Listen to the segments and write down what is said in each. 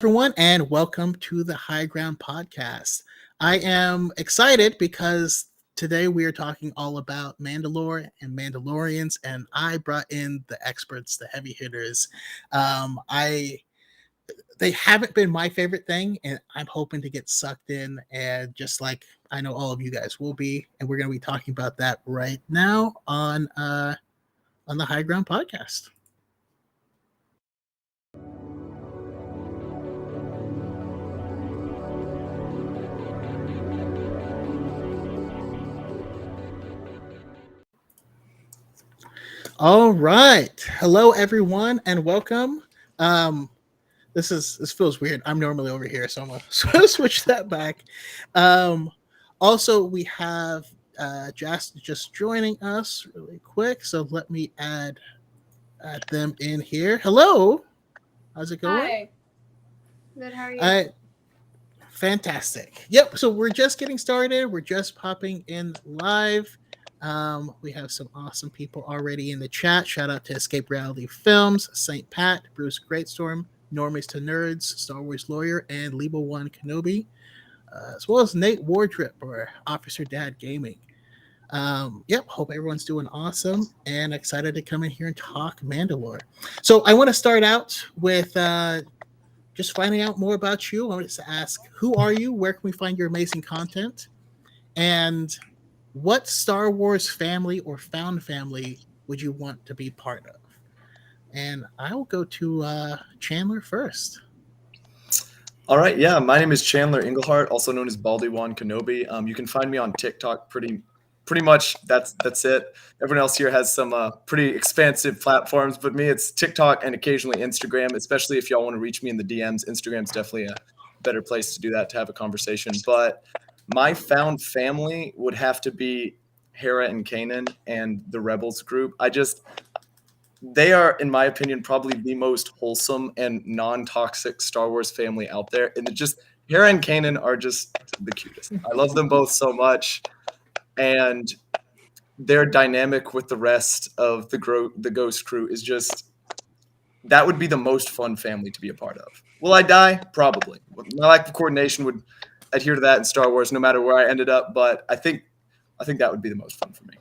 everyone, and welcome to the High Ground Podcast. I am excited because today we are talking all about Mandalore and Mandalorians, and I brought in the experts, the heavy hitters. I They haven't been my favorite thing, and I'm hoping to get sucked in, and just like I know all of you guys will be, and we're going to be talking about that right now on the High Ground Podcast. All right. Hello, everyone, and welcome. Um, this feels weird. I'm normally over here, so I'm gonna switch that back. Um, Also, we have just joining us really quick. So let me add them in here. Hello, how's it going? Hi. Good, how are you? Uh, Fantastic. Yep. So we're just getting started. We're just popping in live. We have some awesome people already in the chat. Shout out to Escape Reality Films, Saint Pat, Bruce Greatstorm, Normies to Nerds, Star Wars Lawyer, and Lebo One Kenobi, as well as Nate Wardrip or Officer Dad Gaming. Yep. Hope everyone's doing awesome and excited to come in here and talk Mandalore. So I want to start out with just finding out more about you. I wanted to ask, who are you? Where can we find your amazing content? And what Star Wars family or found family would you want to be part of? And I'll go to Chandler first. All right, yeah, my name is Chandler Englehart, also known as Baldy Wan Kenobi. You can find me on TikTok. Pretty much that's it. Everyone else here has some pretty expansive platforms, but me, it's TikTok and occasionally Instagram. Especially if y'all want to reach me in the DMs, Instagram's definitely a better place to do that, to have a conversation. But my found family would have to be Hera and Kanan and the Rebels group. They are, in my opinion, probably the most wholesome and non-toxic Star Wars family out there. And Hera and Kanan are just the cutest. I love them both so much, and their dynamic with the rest of the Ghost crew is just, that would be the most fun family to be a part of. Will I die? Probably. My lack of coordination would adhere to that in Star Wars, no matter where I ended up. But I think that would be the most fun for me.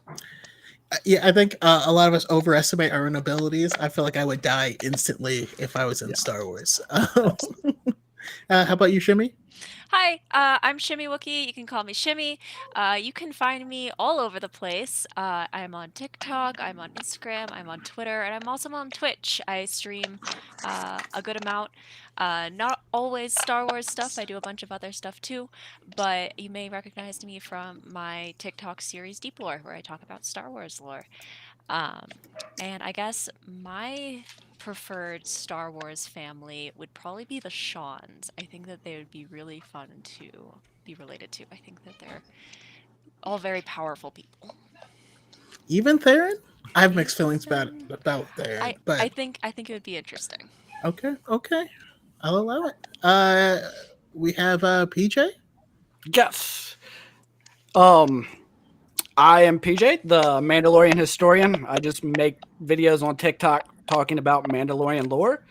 Yeah, I think a lot of us overestimate our own abilities. I feel like I would die instantly if I was in Star Wars. How about you, Shimmy? Hi, I'm Shimmy Wookie. You can call me Shimmy. You can find me all over the place. I'm on TikTok, I'm on Instagram, I'm on Twitter, and I'm also on Twitch. I stream a good amount. Not always Star Wars stuff, I do a bunch of other stuff too, but you may recognize me from my TikTok series Deep Lore, where I talk about Star Wars lore. Um, and I guess my preferred Star Wars family would probably be the Shawns. I think that they would be really fun to be related to. I think that they're all very powerful people. Even Theron? I have mixed feelings about Theron, I but I think it would be interesting. okay, I'll allow it. We have PJ. Yes. Um, I am PJ, the Mandalorian historian. I just make videos on TikTok talking about Mandalorian lore.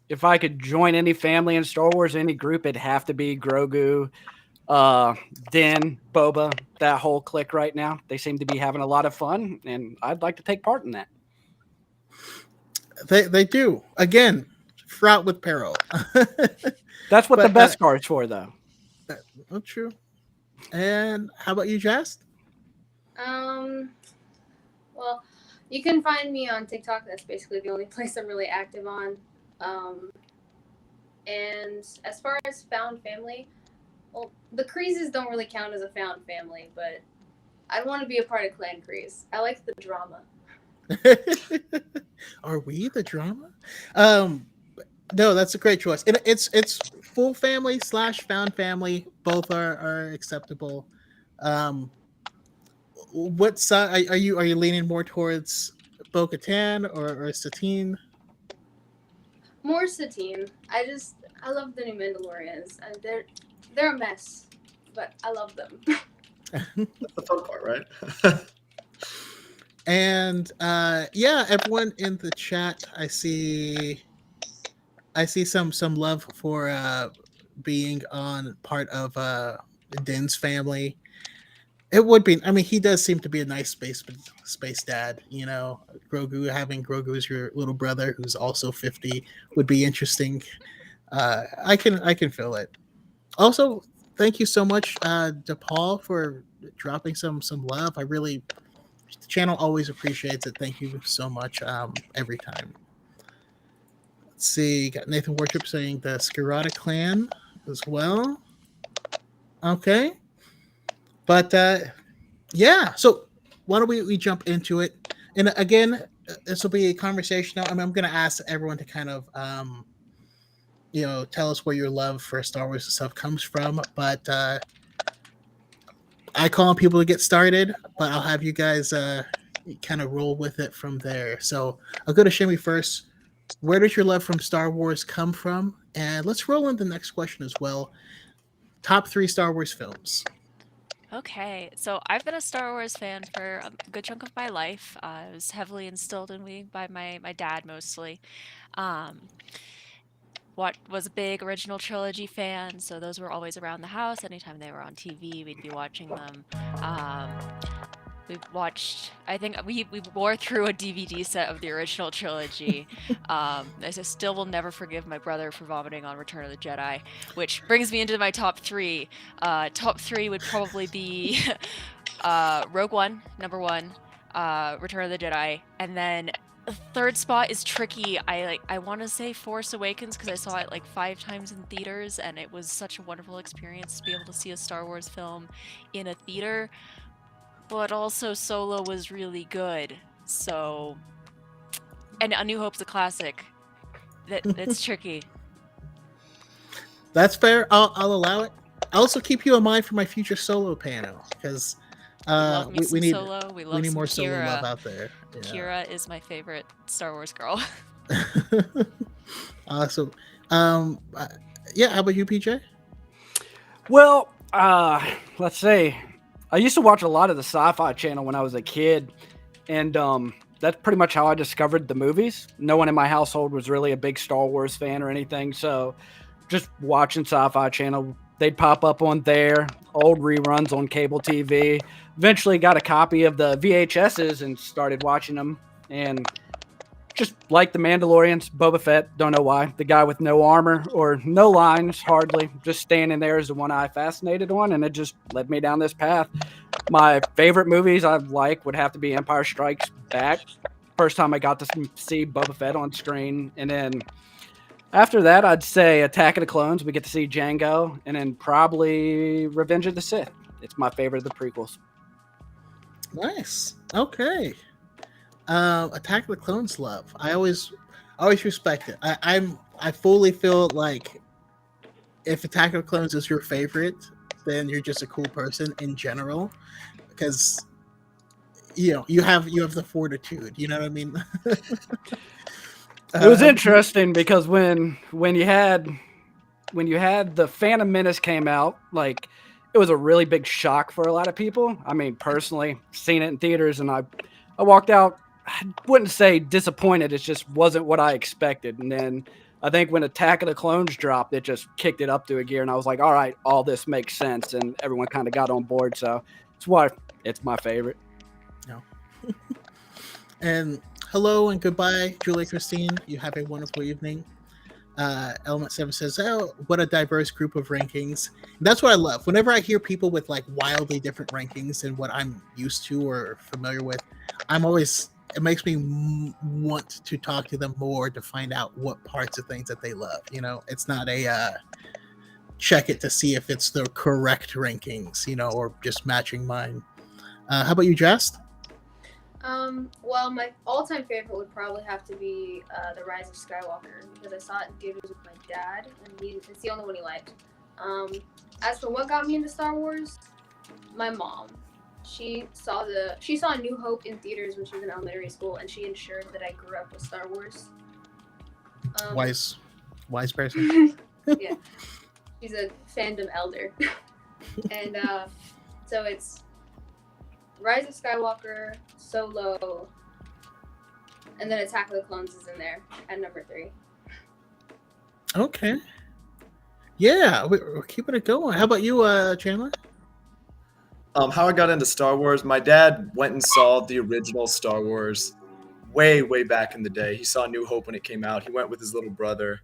If I could join any family in Star Wars, any group, it'd have to be Grogu, Din, Boba, that whole clique right now. They seem to be having a lot of fun, and I'd like to take part in that. They do again, fraught with peril. That's what the But best card's for, though. oh, true. And how about you, Jast? Um, well, you can find me on TikTok. That's basically the only place I'm really active on. Um, and as far as found family, well, the Creases don't really count as a found family, but I'd want to be a part of Clan Crease. I like the drama. Are we the drama? Um, no, that's a great choice. It's full family slash found family. Both are acceptable. Um, what side are you leaning more towards Bo-Katan or Satine? More Satine. I love the new Mandalorians, and they're a mess, but I love them. That's the fun part, right? And yeah, everyone in the chat, I see I see some love for being on part of Din's family. It would be. I mean, he does seem to be a nice space dad. You know, Grogu as your little brother, who's also 50, would be interesting. I can feel it. Also, thank you so much, DePaul, for dropping some love. I really the channel always appreciates it. Thank you so much. Every time. Let's see. Got Nathan Worship saying the Skirata clan as well. Okay, but yeah. So why don't we jump into it? And again, this will be a conversation. I'm going to ask everyone to kind of tell us where your love for Star Wars and stuff comes from. But I call on people to get started, but I'll have you guys kind of roll with it from there. So I'll go to Shimmy first. Where does your love from Star Wars come from? And let's roll in the next question as well. Top 3 Star Wars films. Okay, so I've been a Star Wars fan for a good chunk of my life. It was heavily instilled in me by my dad mostly. Um, what was a big original trilogy fan, so those were always around the house. Anytime they were on TV, we'd be watching them. Um, we watched. I think we wore through a DVD set of the original trilogy. Still will never forgive my brother for vomiting on Return of the Jedi, which brings me into my top 3. Top 3 would probably be Rogue One, number 1, Return of the Jedi, and then the third spot is tricky. I want to say Force Awakens because I saw it like 5 times in theaters, and it was such a wonderful experience to be able to see a Star Wars film in a theater. But also Solo was really good. So, and A New Hope's a classic. That's tricky. That's fair. I'll allow it. I also keep you in mind for my future Solo panel because we need Solo. We need some more Kira. Solo love out there. Yeah. Kira is my favorite Star Wars girl. Awesome. Yeah. How about you, PJ? Well, let's see. I used to watch a lot of the Sci-Fi Channel when I was a kid, and that's pretty much how I discovered the movies. No one in my household was really a big Star Wars fan or anything, so just watching Sci-Fi Channel, they'd pop up on there, old reruns on cable TV. Eventually got a copy of the VHSs and started watching them, and just like the Mandalorians, Boba Fett, don't know why. The guy with no armor or no lines, hardly, just standing there is the one I fascinated on, and it just led me down this path. My favorite movies I like would have to be Empire Strikes Back. First time I got to see Boba Fett on screen, and then after that, I'd say Attack of the Clones. We get to see Jango, and then probably Revenge of the Sith. It's my favorite of the prequels. Nice. Okay. Attack of the Clones love. I always respect it. I fully feel like if Attack of the Clones is your favorite, then you're just a cool person in general, because you have the fortitude. You know what I mean? It was interesting because when you had the Phantom Menace came out, like it was a really big shock for a lot of people. I mean, personally, seen it in theaters, and I walked out. I wouldn't say disappointed. It just wasn't what I expected. And then I think when Attack of the Clones dropped, it just kicked it up to a gear, and I was like, all right, all this makes sense, and everyone kind of got on board. So it's why it's my favorite. No. And hello and goodbye, Julie Christine. You have a wonderful evening. Element 7 says, oh, what a diverse group of rankings. And that's what I love. Whenever I hear people with like wildly different rankings than what I'm used to or familiar with, it makes me want to talk to them more to find out what parts of things that they love. It's not a check it to see if it's the correct rankings, or just matching mine. How about you, Jest? Well, my all-time favorite would probably have to be The Rise of Skywalker, because I saw it in theaters with my dad, and it's the only one he liked. As for what got me into Star Wars, my mom. She saw A New Hope in theaters when she was in elementary school, and she ensured that I grew up with Star Wars. Wise person. Yeah, she's a fandom elder, and so it's Rise of Skywalker, Solo, and then Attack of the Clones is in there at number 3. Okay. Yeah, we're keeping it going. How about you, Chandler? How I got into Star Wars, my dad went and saw the original Star Wars way back in the day. He saw New Hope when it came out. He went with his little brother,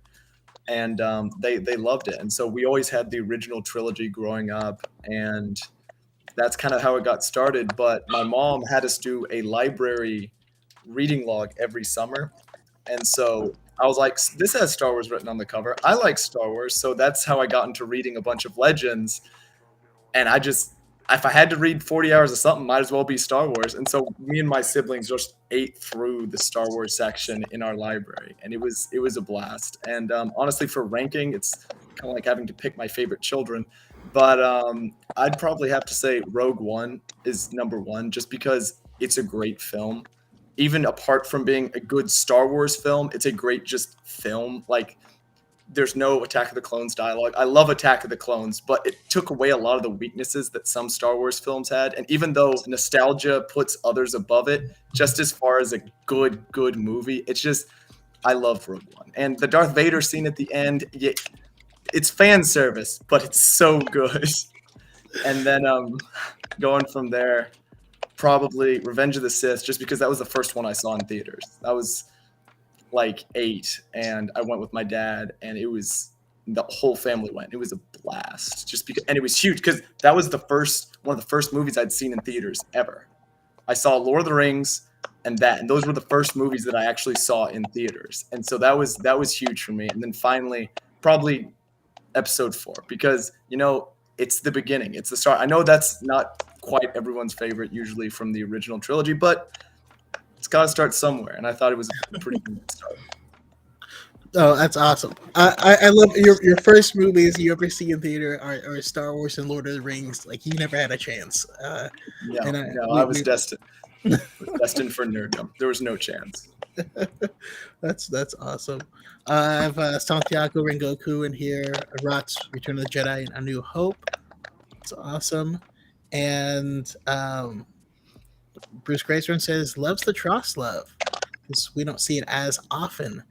and they loved it. And so we always had the original trilogy growing up, and that's kind of how it got started. But my mom had us do a library reading log every summer, and so I was like, this has Star Wars written on the cover. I like Star Wars, so that's how I got into reading a bunch of Legends. And I just, if I had to read 40 hours of something, might as well be Star Wars. And so me and my siblings just ate through the Star Wars section in our library, and it was a blast. And honestly, for ranking, it's kind of like having to pick my favorite children. But I'd probably have to say Rogue One is number one, just because it's a great film. Even apart from being a good Star Wars film, it's a great just film. Like, there's no Attack of the Clones dialogue. I love Attack of the Clones, but it took away a lot of the weaknesses that some Star Wars films had. And even though nostalgia puts others above it, just as far as a good movie, it's just, I love Rogue One. And the Darth Vader scene at the end, yeah, it's fan service, but it's so good. And then going from there, probably Revenge of the Sith, just because that was the first one I saw in theaters. That was like 8, and I went with my dad, and it was, the whole family went. It was a blast, just because, and it was huge because that was one of the first movies I'd seen in theaters ever. I saw Lord of the Rings and those were the first movies that I actually saw in theaters, and so that was huge for me. And then finally, probably Episode 4, because it's the beginning, it's the start. I know that's not quite everyone's favorite usually from the original trilogy, but it's got to start somewhere, and I thought it was a pretty good start. Oh, that's awesome. I love your first movies you ever see in theater are Star Wars and Lord of the Rings. Like, you never had a chance. I was destined. Destined for nerddom. There was no chance. That's awesome. I have Santiago Rengoku in here, Rot's Return of the Jedi, and A New Hope. It's awesome. And Bruce Grayson says, loves the Tross love, because we don't see it as often.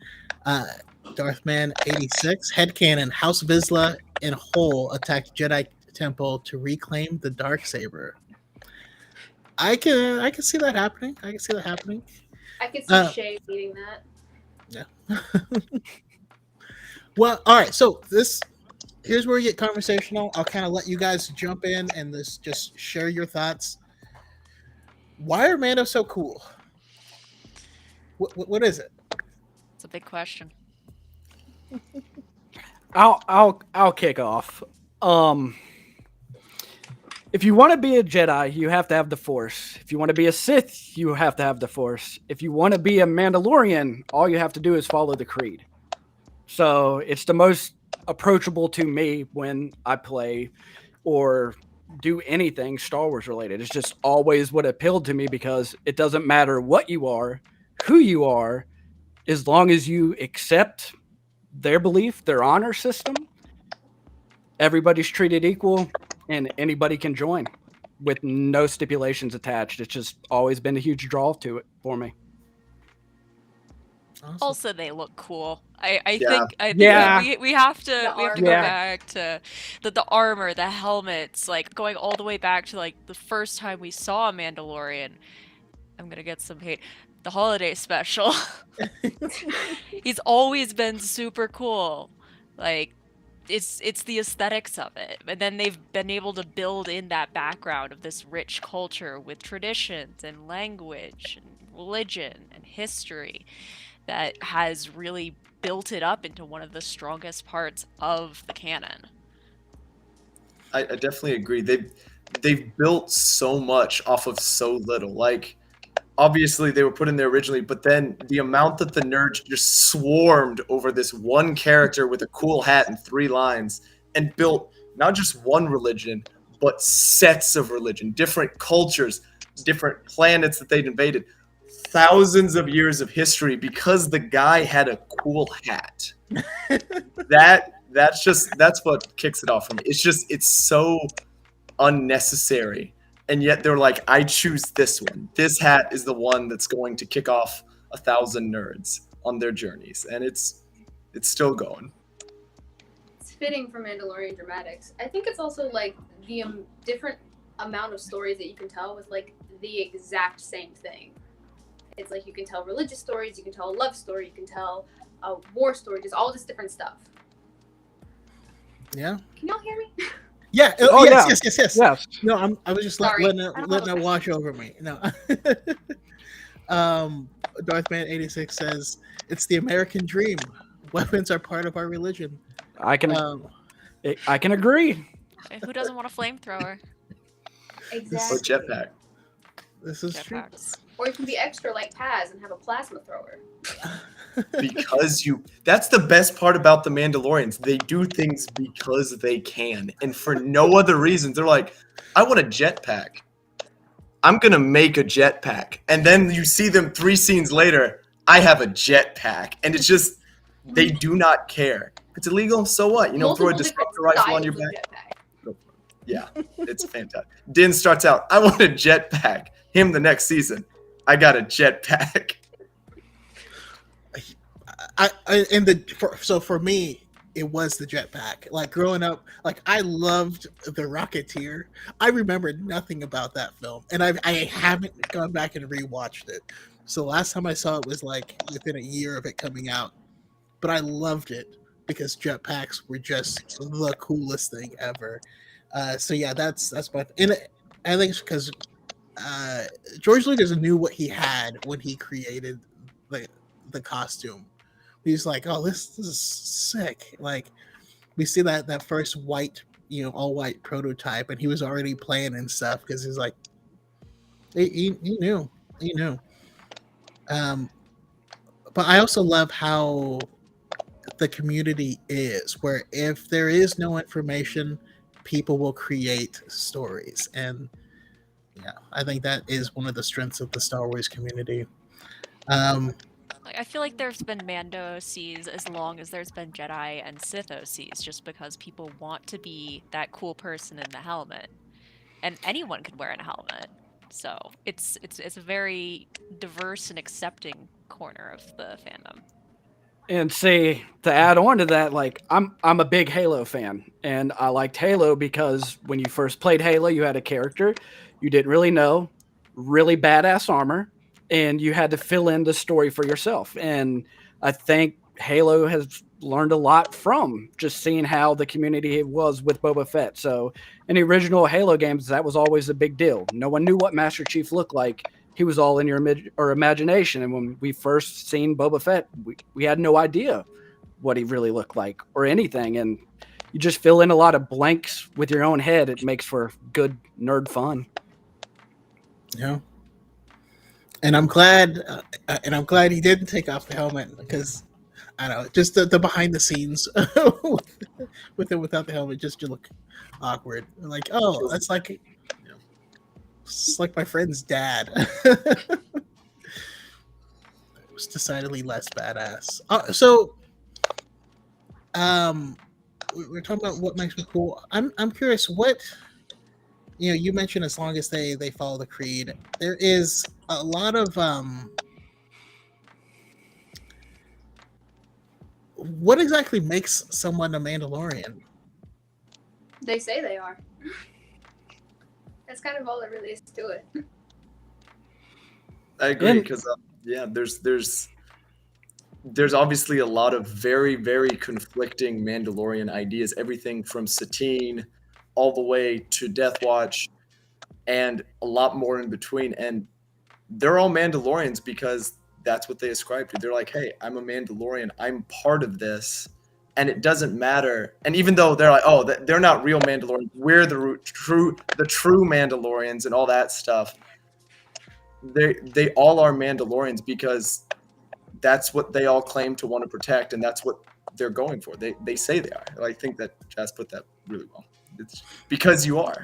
Darthman 86, headcanon, House Vizsla in Hole attacked Jedi Temple to reclaim the Darksaber. I can see that happening. I could see Shay beating that. Yeah. Well, all right. So here's where we get conversational. I'll kind of let you guys jump in and just share your thoughts. Why are Mando so cool? What is it? It's a big question. I'll kick off. If you want to be a Jedi, you have to have the Force. If you want to be a Sith, you have to have the Force. If you want to be a Mandalorian, all you have to do is follow the creed. So it's the most approachable to me when I play or do anything Star Wars related. It's just always what appealed to me, because it doesn't matter what you are, who you are, as long as you accept their belief, their honor system, everybody's treated equal and anybody can join with no stipulations attached. It's just always been a huge draw to it for me. Awesome. Also, they look cool. I Yeah. think Yeah. we have to go Yeah. back to the armor, the helmets, like going all the way back to like the first time we saw a Mandalorian. I'm gonna get some hate. The holiday special. He's always been super cool. Like, it's the aesthetics of it, and then they've been able to build in that background of this rich culture with traditions and language and religion and history that has really built it up into one of the strongest parts of the canon. I definitely agree. They've built so much off of so little. Like, obviously they were put in there originally, but then the amount that the nerds just swarmed over this one character with a cool hat and 3 lines, and built not just one religion, but sets of religion, different cultures, different planets that they'd invaded, thousands of years of history because the guy had a cool hat. That's what kicks it off for me. It's so unnecessary. And yet they're like, I choose this one. This hat is the one that's going to kick off 1,000 nerds on their journeys. And it's still going. fitting for Mandalorian dramatics. I think it's also like the different amount of stories that you can tell with like the exact same thing. It's like you can tell religious stories, you can tell a love story, you can tell a war story, just all this different stuff. Yeah. Can y'all hear me? Yeah. Oh, Yes. Yes. No, I was just Sorry. letting I don't that have a wash over me. No. Darthman86 says it's the American dream. Weapons are part of our religion. I can agree. And who doesn't want a flamethrower? Or Exactly. jetpack. This is true. Jetpacks. Or you can be extra like Paz and have a plasma thrower. Because that's the best part about the Mandalorians. They do things because they can, and for no other reason. They're like, I want a jetpack. I'm gonna make a jetpack. And then you see them 3 scenes later, I have a jetpack. And it's just, they do not care. It's illegal, so what? Throw a Multiple disruptor different rifle on your styles back. of jetpack. Yeah, it's fantastic. Din starts out, I want a jetpack. Him the next season, I got a jetpack. So for me, it was the jetpack. Like growing up, like I loved the Rocketeer. I remember nothing about that film, and I haven't gone back and rewatched it. So last time I saw it was like within a year of it coming out, but I loved it because jetpacks were just the coolest thing ever. So yeah, that's my. And I think it's because George Lucas knew what he had when he created the costume. He's like, oh, this is sick. Like we see that first white, all white prototype, and he was already playing and stuff because he's like, he knew. But I also love how the community is, where if there is no information, people will create stories, and yeah, I think that is one of the strengths of the Star Wars community. I feel like there's been Mando OCs as long as there's been Jedi and Sith OCs, just because people want to be that cool person in the helmet, and anyone can wear a helmet. So it's a very diverse and accepting corner of the fandom. And see, to add on to that, like I'm a big Halo fan, and I liked Halo because when you first played Halo, you had a character you didn't really know, really badass armor, and you had to fill in the story for yourself. And I think Halo has learned a lot from just seeing how the community was with Boba Fett. So in the original Halo games, that was always a big deal. No one knew what Master Chief looked like. He was all in your imagination. And when we first seen Boba Fett, we had no idea what he really looked like or anything. And you just fill in a lot of blanks with your own head. It makes for good nerd fun. Yeah. And I'm glad he didn't take off the helmet, because I don't know, just the behind the scenes with and without the helmet just look awkward. Like, oh, that's like, it's like my friend's dad. It was decidedly less badass. So we're talking about what makes me cool. I'm curious what. You mentioned as long as they follow the creed, there is a lot of what exactly makes someone a Mandalorian? They say they are. That's kind of all there really is to it. I agree, because there's obviously a lot of very, very conflicting Mandalorian ideas. Everything from Satine all the way to Death Watch, and a lot more in between. And they're all Mandalorians because that's what they ascribe to. They're like, hey, I'm a Mandalorian. I'm part of this. And it doesn't matter. And even though they're like, oh, they're not real Mandalorians, we're the true Mandalorians and all that stuff. They all are Mandalorians because that's what they all claim to want to protect, and that's what they're going for. They say they are. I think that Jazz put that really well. It's because you are.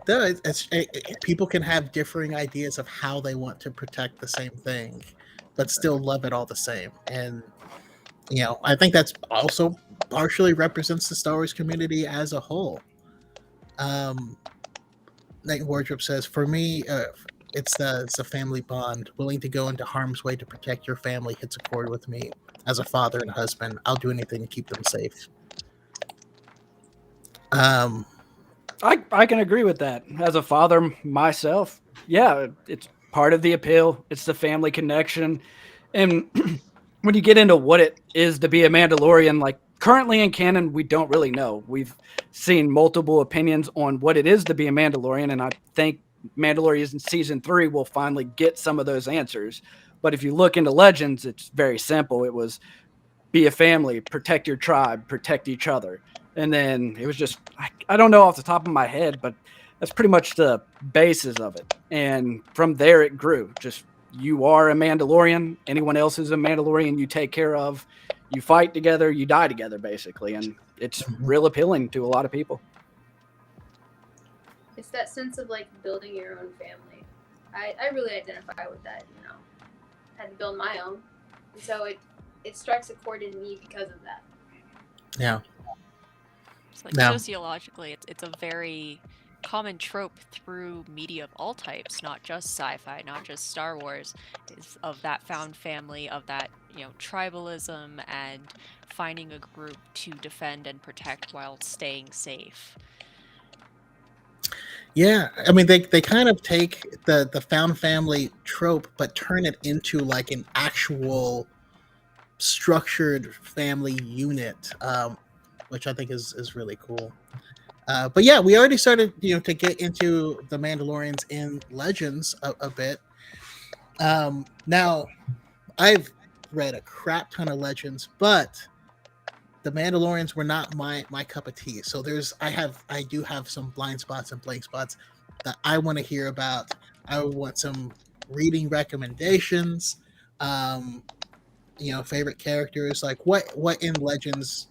No, people can have differing ideas of how they want to protect the same thing, but still love it all the same. And I think that's also partially represents the Star Wars community as a whole. Nate Wardrop says, for me, it's the family bond. Willing to go into harm's way to protect your family hits a chord with me. As a father and husband, I'll do anything to keep them safe. I can agree with that. As a father myself, yeah, it's part of the appeal. It's the family connection. And when you get into what it is to be a Mandalorian, like currently in canon, we don't really know. We've seen multiple opinions on what it is to be a Mandalorian, and I think Mandalorian season 3 will finally get some of those answers. But if you look into Legends, it's very simple. It was be a family, protect your tribe, protect each other. And then it was just, I don't know off the top of my head, but that's pretty much the basis of it. And from there, it grew. Just you are a Mandalorian. Anyone else is a Mandalorian you take care of. You fight together, you die together, basically. And it's real appealing to a lot of people. It's that sense of like building your own family. I really identify with that, you know. I had to build my own. And so it strikes a chord in me because of that. Yeah. It's like Yeah. sociologically, it's a very common trope through media of all types, not just sci-fi, not just Star Wars, is of that found family, of that, you know, tribalism and finding a group to defend and protect while staying safe. Yeah, I mean they kind of take the found family trope but turn it into like an actual structured family unit, which I think is really cool. But yeah, we already started, to get into the Mandalorians in Legends a bit. Now, I've read a crap ton of Legends, but the Mandalorians were not my cup of tea. So I do have some blind spots and blank spots that I want to hear about. I want some reading recommendations. Favorite characters. Like what in Legends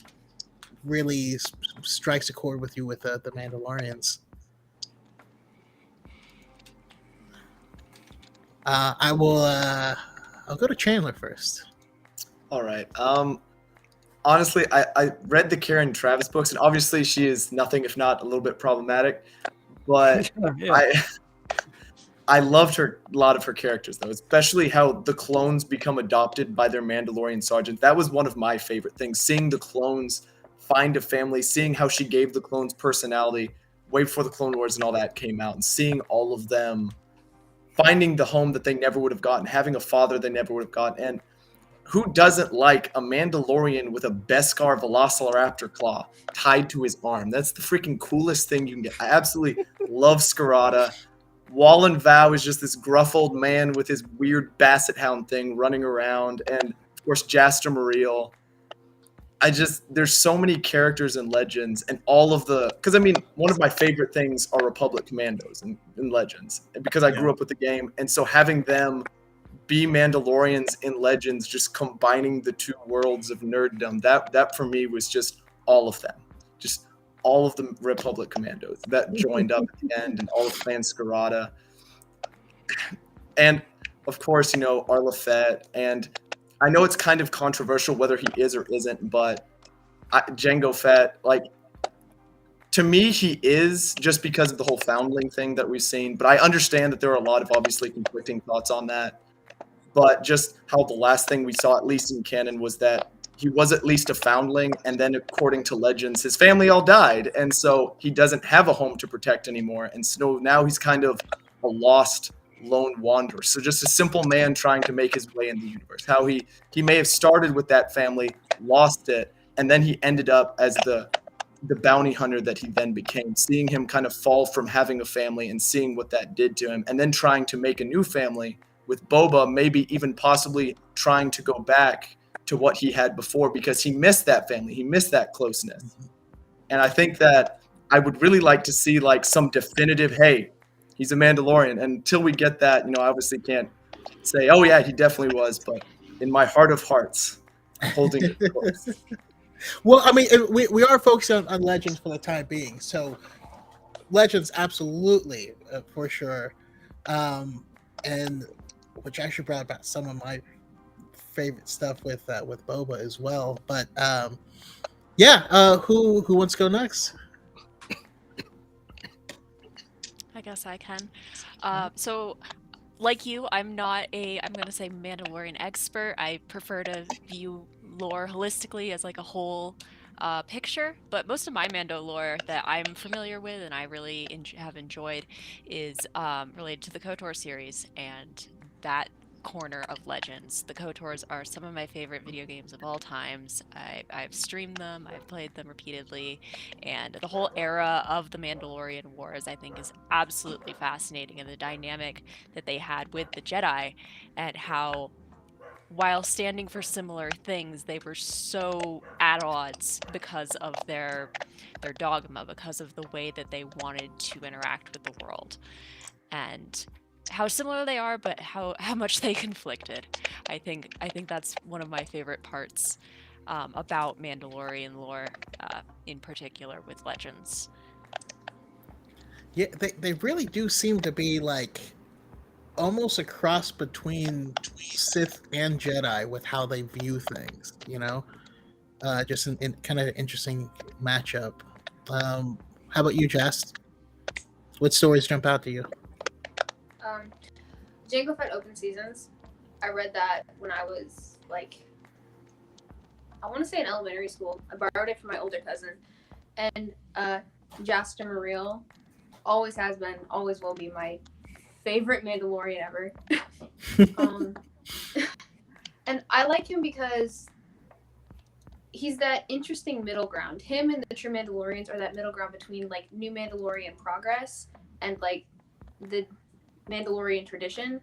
really strikes a chord with you with the Mandalorians. I'll go to Chandler first. All right. Honestly, I read the Karen Travis books, and obviously she is nothing if not a little bit problematic. But Yeah. I loved a lot of her characters, though, especially how the clones become adopted by their Mandalorian sergeant. That was one of my favorite things, seeing the clones find a family, seeing how she gave the clones personality way before the Clone Wars and all that came out, and seeing all of them finding the home that they never would have gotten, having a father they never would have gotten. And who doesn't like a Mandalorian with a Beskar Velociraptor claw tied to his arm? That's the freaking coolest thing you can get. I absolutely love Scarada. Wallen Vow is just this gruff old man with his weird basset hound thing running around. And, of course, Jaster Muriel. There's so many characters in Legends, and all of because one of my favorite things are Republic Commandos in Legends, because I grew up with the game. And so having them be Mandalorians in Legends, just combining the two worlds of nerddom, that for me was just all of them. Just all of the Republic Commandos that joined up at the end, and all of Clan Scarada. And, of course, Arla Fett. And I know it's kind of controversial whether he is or isn't, but Jango Fett, to me, he is, just because of the whole foundling thing that we've seen. But I understand that there are a lot of obviously conflicting thoughts on that. But just how the last thing we saw, at least in canon, was that he was at least a foundling, and then according to Legends, his family all died, and so he doesn't have a home to protect anymore. And so now he's kind of a lost lone wanderer. So just a simple man trying to make his way in the universe. How he may have started with that family, lost it, and then he ended up as the bounty hunter that he then became. Seeing him kind of fall from having a family and seeing what that did to him, and then trying to make a new family with Boba, maybe even possibly trying to go back to what he had before, because he missed that family. He missed that closeness. And I think that I would really like to see some definitive, hey, he's a Mandalorian. And until we get that, I obviously can't say, oh yeah, he definitely was. But in my heart of hearts, I'm holding it close. Well, we are focused on Legends for the time being. So Legends, absolutely, for sure. And which actually brought about some of my favorite stuff with Boba as well. But who wants to go next? I guess I can. So like you, I'm not I'm going to say Mandalorian expert. I prefer to view lore holistically as like a whole picture, but most of my Mando lore that I'm familiar with and I really have enjoyed is related to the KOTOR series and that corner of Legends. The KOTORs are some of my favorite video games of all times. I've streamed them, I've played them repeatedly, and the whole era of the Mandalorian Wars I think is absolutely fascinating, and the dynamic that they had with the Jedi and how while standing for similar things, they were so at odds because of their dogma, because of the way that they wanted to interact with the world. And how similar they are, but how much they conflicted. I think that's one of my favorite parts about Mandalorian lore, in particular with Legends. Yeah, they really do seem to be like almost a cross between Sith and Jedi with how they view things. You know, just in kind of an interesting matchup. How about you, Jess? What stories jump out to you? Jango Fett Open Seasons. I read that when I was like, I want to say in elementary school. I borrowed it from my older cousin. And Jaster Muriel always has been, always will be my favorite Mandalorian ever. And I like him because he's that interesting middle ground. Him and the true Mandalorians are that middle ground between like new Mandalorian progress and like the Mandalorian tradition.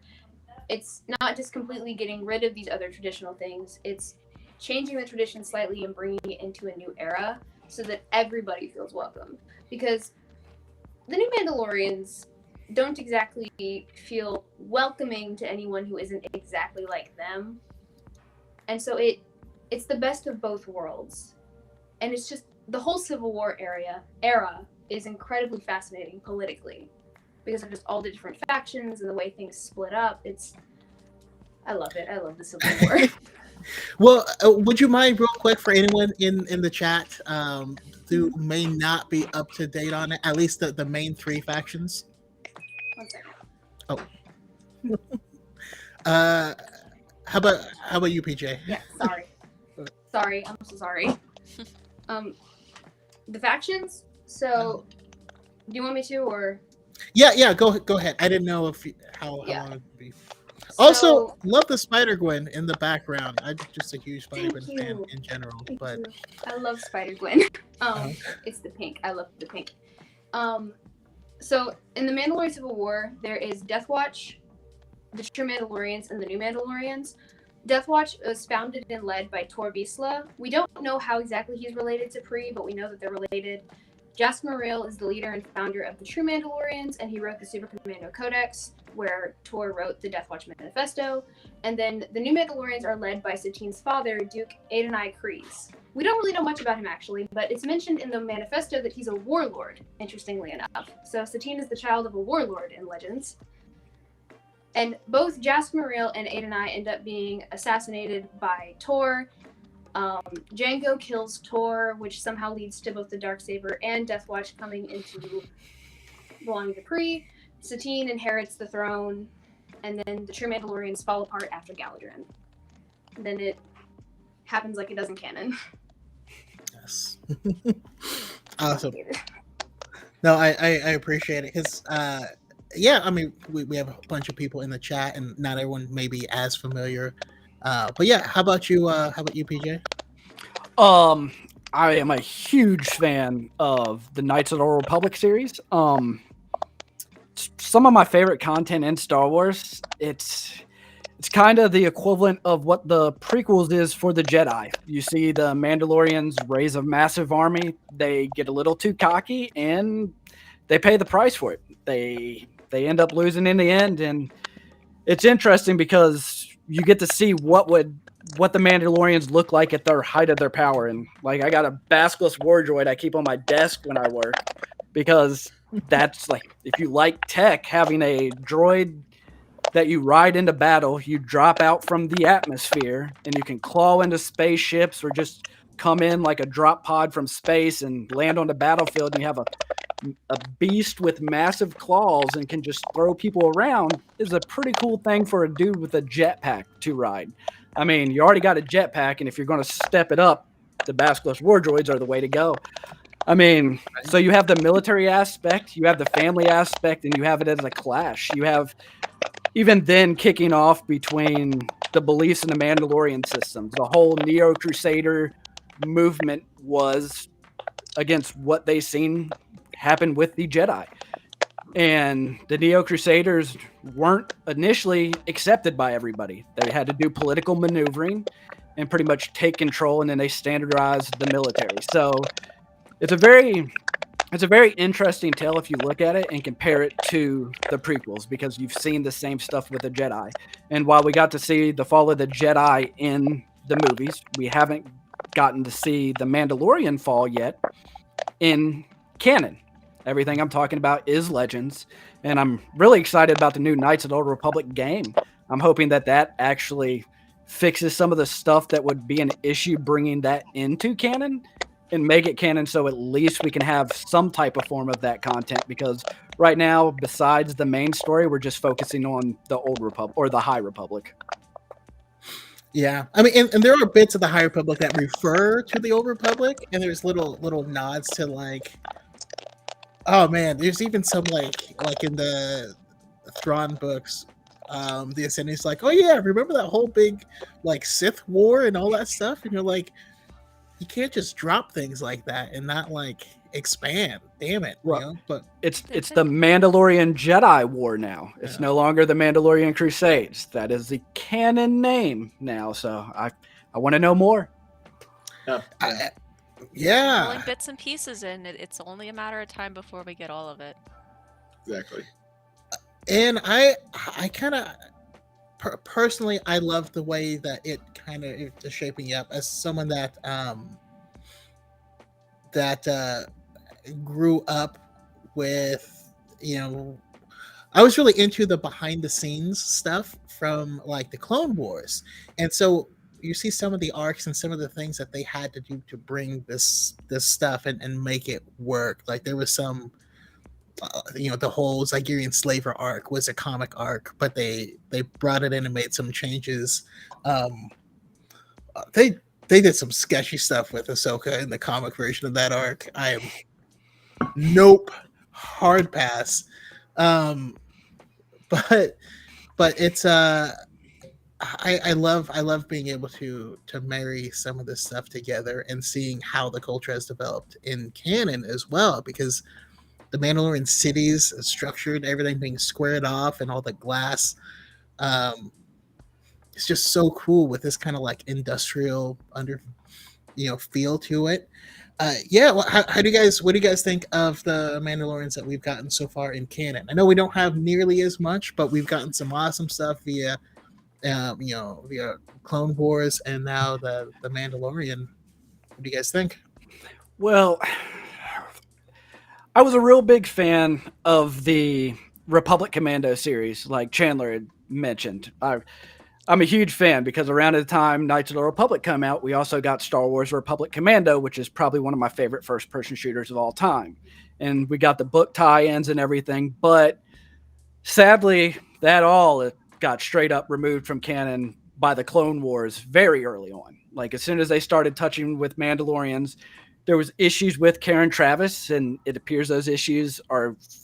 It's not just completely getting rid of these other traditional things. It's changing the tradition slightly and bringing it into a new era so that everybody feels welcome. Because the new Mandalorians don't exactly feel welcoming to anyone who isn't exactly like them. And so it's the best of both worlds. And it's just the whole Civil War era is incredibly fascinating politically because of just all the different factions and the way things split up. I love it. I love the Civil War. Well, would you mind real quick for anyone in the chat who may not be up to date on it, at least the main three factions? 1 second. Oh. How about you, PJ? Yeah, sorry. I'm so sorry. The factions. So, do you want me to, or? Yeah. Go ahead. I didn't know how long it would be. Also, love the Spider-Gwen in the background. I'm just a huge Spider-Gwen fan in general. But I love Spider-Gwen. It's the pink. I love the pink. So in the Mandalorian Civil War, there is Death Watch, the True Mandalorians, and the New Mandalorians. Death Watch was founded and led by Tor Vizsla. We don't know how exactly he's related to Pre, but we know that they're related. Jasker Muriel is the leader and founder of the True Mandalorians, and he wrote the Super Commando Codex, where Tor wrote the Death Watch Manifesto. And then the New Mandalorians are led by Satine's father, Duke Adonai Kryze. We don't really know much about him, actually, but it's mentioned in the manifesto that he's a warlord, interestingly enough. So Satine is the child of a warlord in Legends. And both Jasker Muriel and Adonai end up being assassinated by Tor. Jango kills Tor, which somehow leads to both the Darksaber and Deathwatch coming into belonging to Pre. Satine inherits the throne, and then the True Mandalorians fall apart after Galadrin. And then it happens like it does in canon. Yes. Awesome. No, I appreciate it because yeah, I mean we have a bunch of people in the chat, and not everyone may be as familiar. But yeah, how about you, PJ? I am a huge fan of the Knights of the Old Republic series. Some of my favorite content in Star Wars. It's kind of the equivalent of what the prequels is for the Jedi. You see the Mandalorians raise a massive army. They get a little too cocky, and they pay the price for it. They end up losing in the end, and it's interesting because you get to see what the Mandalorians look like at their height of their power. And like, I got a Basilisk War Droid I keep on my desk when I work because that's like, if you like tech, having a droid that you ride into battle, you drop out from the atmosphere and you can claw into spaceships or just come in like a drop pod from space and land on the battlefield, and you have a a beast with massive claws and can just throw people around is a pretty cool thing for a dude with a jetpack to ride. I mean, you already got a jetpack, and if you're going to step it up, the Basilisk War Droids are the way to go. I mean, so you have the military aspect, you have the family aspect, and you have it as a clash. You have even then kicking off between the beliefs in the Mandalorian systems. The whole Neo-Crusader movement was against what they seen happen with the Jedi. And the Neo-Crusaders weren't initially accepted by everybody. They had to do political maneuvering and pretty much take control, and then they standardized the military. So it's a very interesting tale if you look at it and compare it to the prequels, because you've seen the same stuff with the Jedi. And while we got to see the fall of the Jedi in the movies, we haven't gotten to see the Mandalorian fall yet in canon. Everything I'm talking about is Legends, and I'm really excited about the new Knights of the Old Republic game. I'm hoping that actually fixes some of the stuff that would be an issue bringing that into canon and make it canon, so at least we can have some type of form of that content, because right now, besides the main story, we're just focusing on the Old Republic or the High Republic. Yeah, I mean, and there are bits of the High Republic that refer to the Old Republic, and there's little nods to, like, oh man, there's even some like in the Thrawn books, the Ascendancy's like, oh yeah, remember that whole big like Sith war and all that stuff, and you're like, you can't just drop things like that and not like expand. Damn it, Well, you know? But it's the Mandalorian Jedi War now. It's no longer the Mandalorian Crusades. That is the canon name now. So I want to know more. Yeah, Pulling bits and pieces in. It's only a matter of time before we get all of it. Exactly. And I kind of personally, I love the way that it kind of is shaping up as someone that grew up with, I was really into the behind the scenes stuff from like the Clone Wars, and so you see some of the arcs and some of the things that they had to do to bring this stuff and make it work. Like there was some the whole Zygerian slaver arc was a comic arc, but they brought it in and made some changes. They did some sketchy stuff with Ahsoka in the comic version of that arc. I am nope, hard pass. But it's I love being able to marry some of this stuff together and seeing how the culture has developed in canon as well, because the Mandalorian cities structured, everything being squared off and all the glass. It's just so cool with this kind of like industrial feel to it. Well, what do you guys think of the Mandalorians that we've gotten so far in canon? I know we don't have nearly as much, but we've gotten some awesome stuff via Clone Wars and now the Mandalorian. What do you guys think? Well, I was a real big fan of the Republic Commando series, like Chandler had mentioned. I'm a huge fan because around the time Knights of the Republic come out, we also got Star Wars Republic Commando, which is probably one of my favorite first-person shooters of all time. And we got the book tie-ins and everything, but sadly, that all got straight up removed from canon by the Clone Wars very early on. Like as soon as they started touching with Mandalorians, there was issues with Karen Travis, and it appears those issues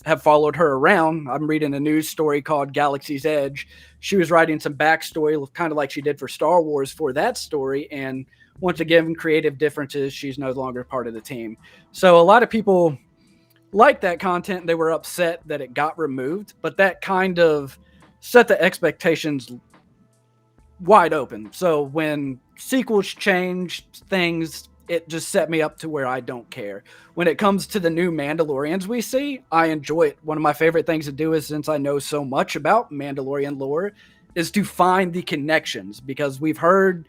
have followed her around. I'm reading a news story called Galaxy's Edge. She was writing some backstory, kind of like she did for Star Wars for that story, and once again, creative differences, she's no longer part of the team. So a lot of people liked that content. They were upset that it got removed, but that kind of set the expectations wide open. So when sequels changed things, it just set me up to where I don't care. When it comes to the new Mandalorians we see, I enjoy it. One of my favorite things to do is, since I know so much about Mandalorian lore, is to find the connections, because we've heard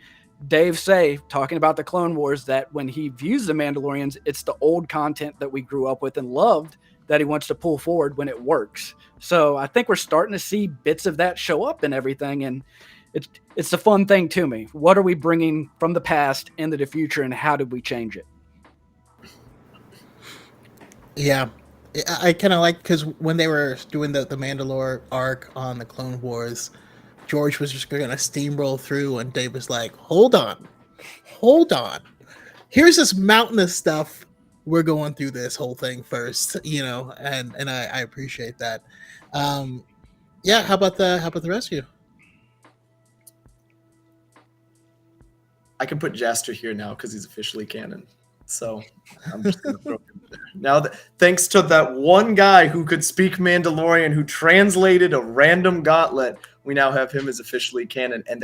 Dave say, talking about the Clone Wars, that when he views the Mandalorians, it's the old content that we grew up with and loved that he wants to pull forward when it works. So I think we're starting to see bits of that show up in everything, and it's a fun thing to me. What are we bringing from the past into the future, and how did we change it? Yeah, I kind of like because when they were doing the Mandalore arc on the Clone Wars, George was just going to steamroll through, and Dave was like, hold on. Here's this mountain of stuff. We're going through this whole thing first, and I appreciate that. Yeah, how about the rest of you? I can put Jaster here now because he's officially canon. So I'm just going to throw him there. Now, thanks to that one guy who could speak Mandalorian, who translated a random gauntlet, we now have him as officially canon. And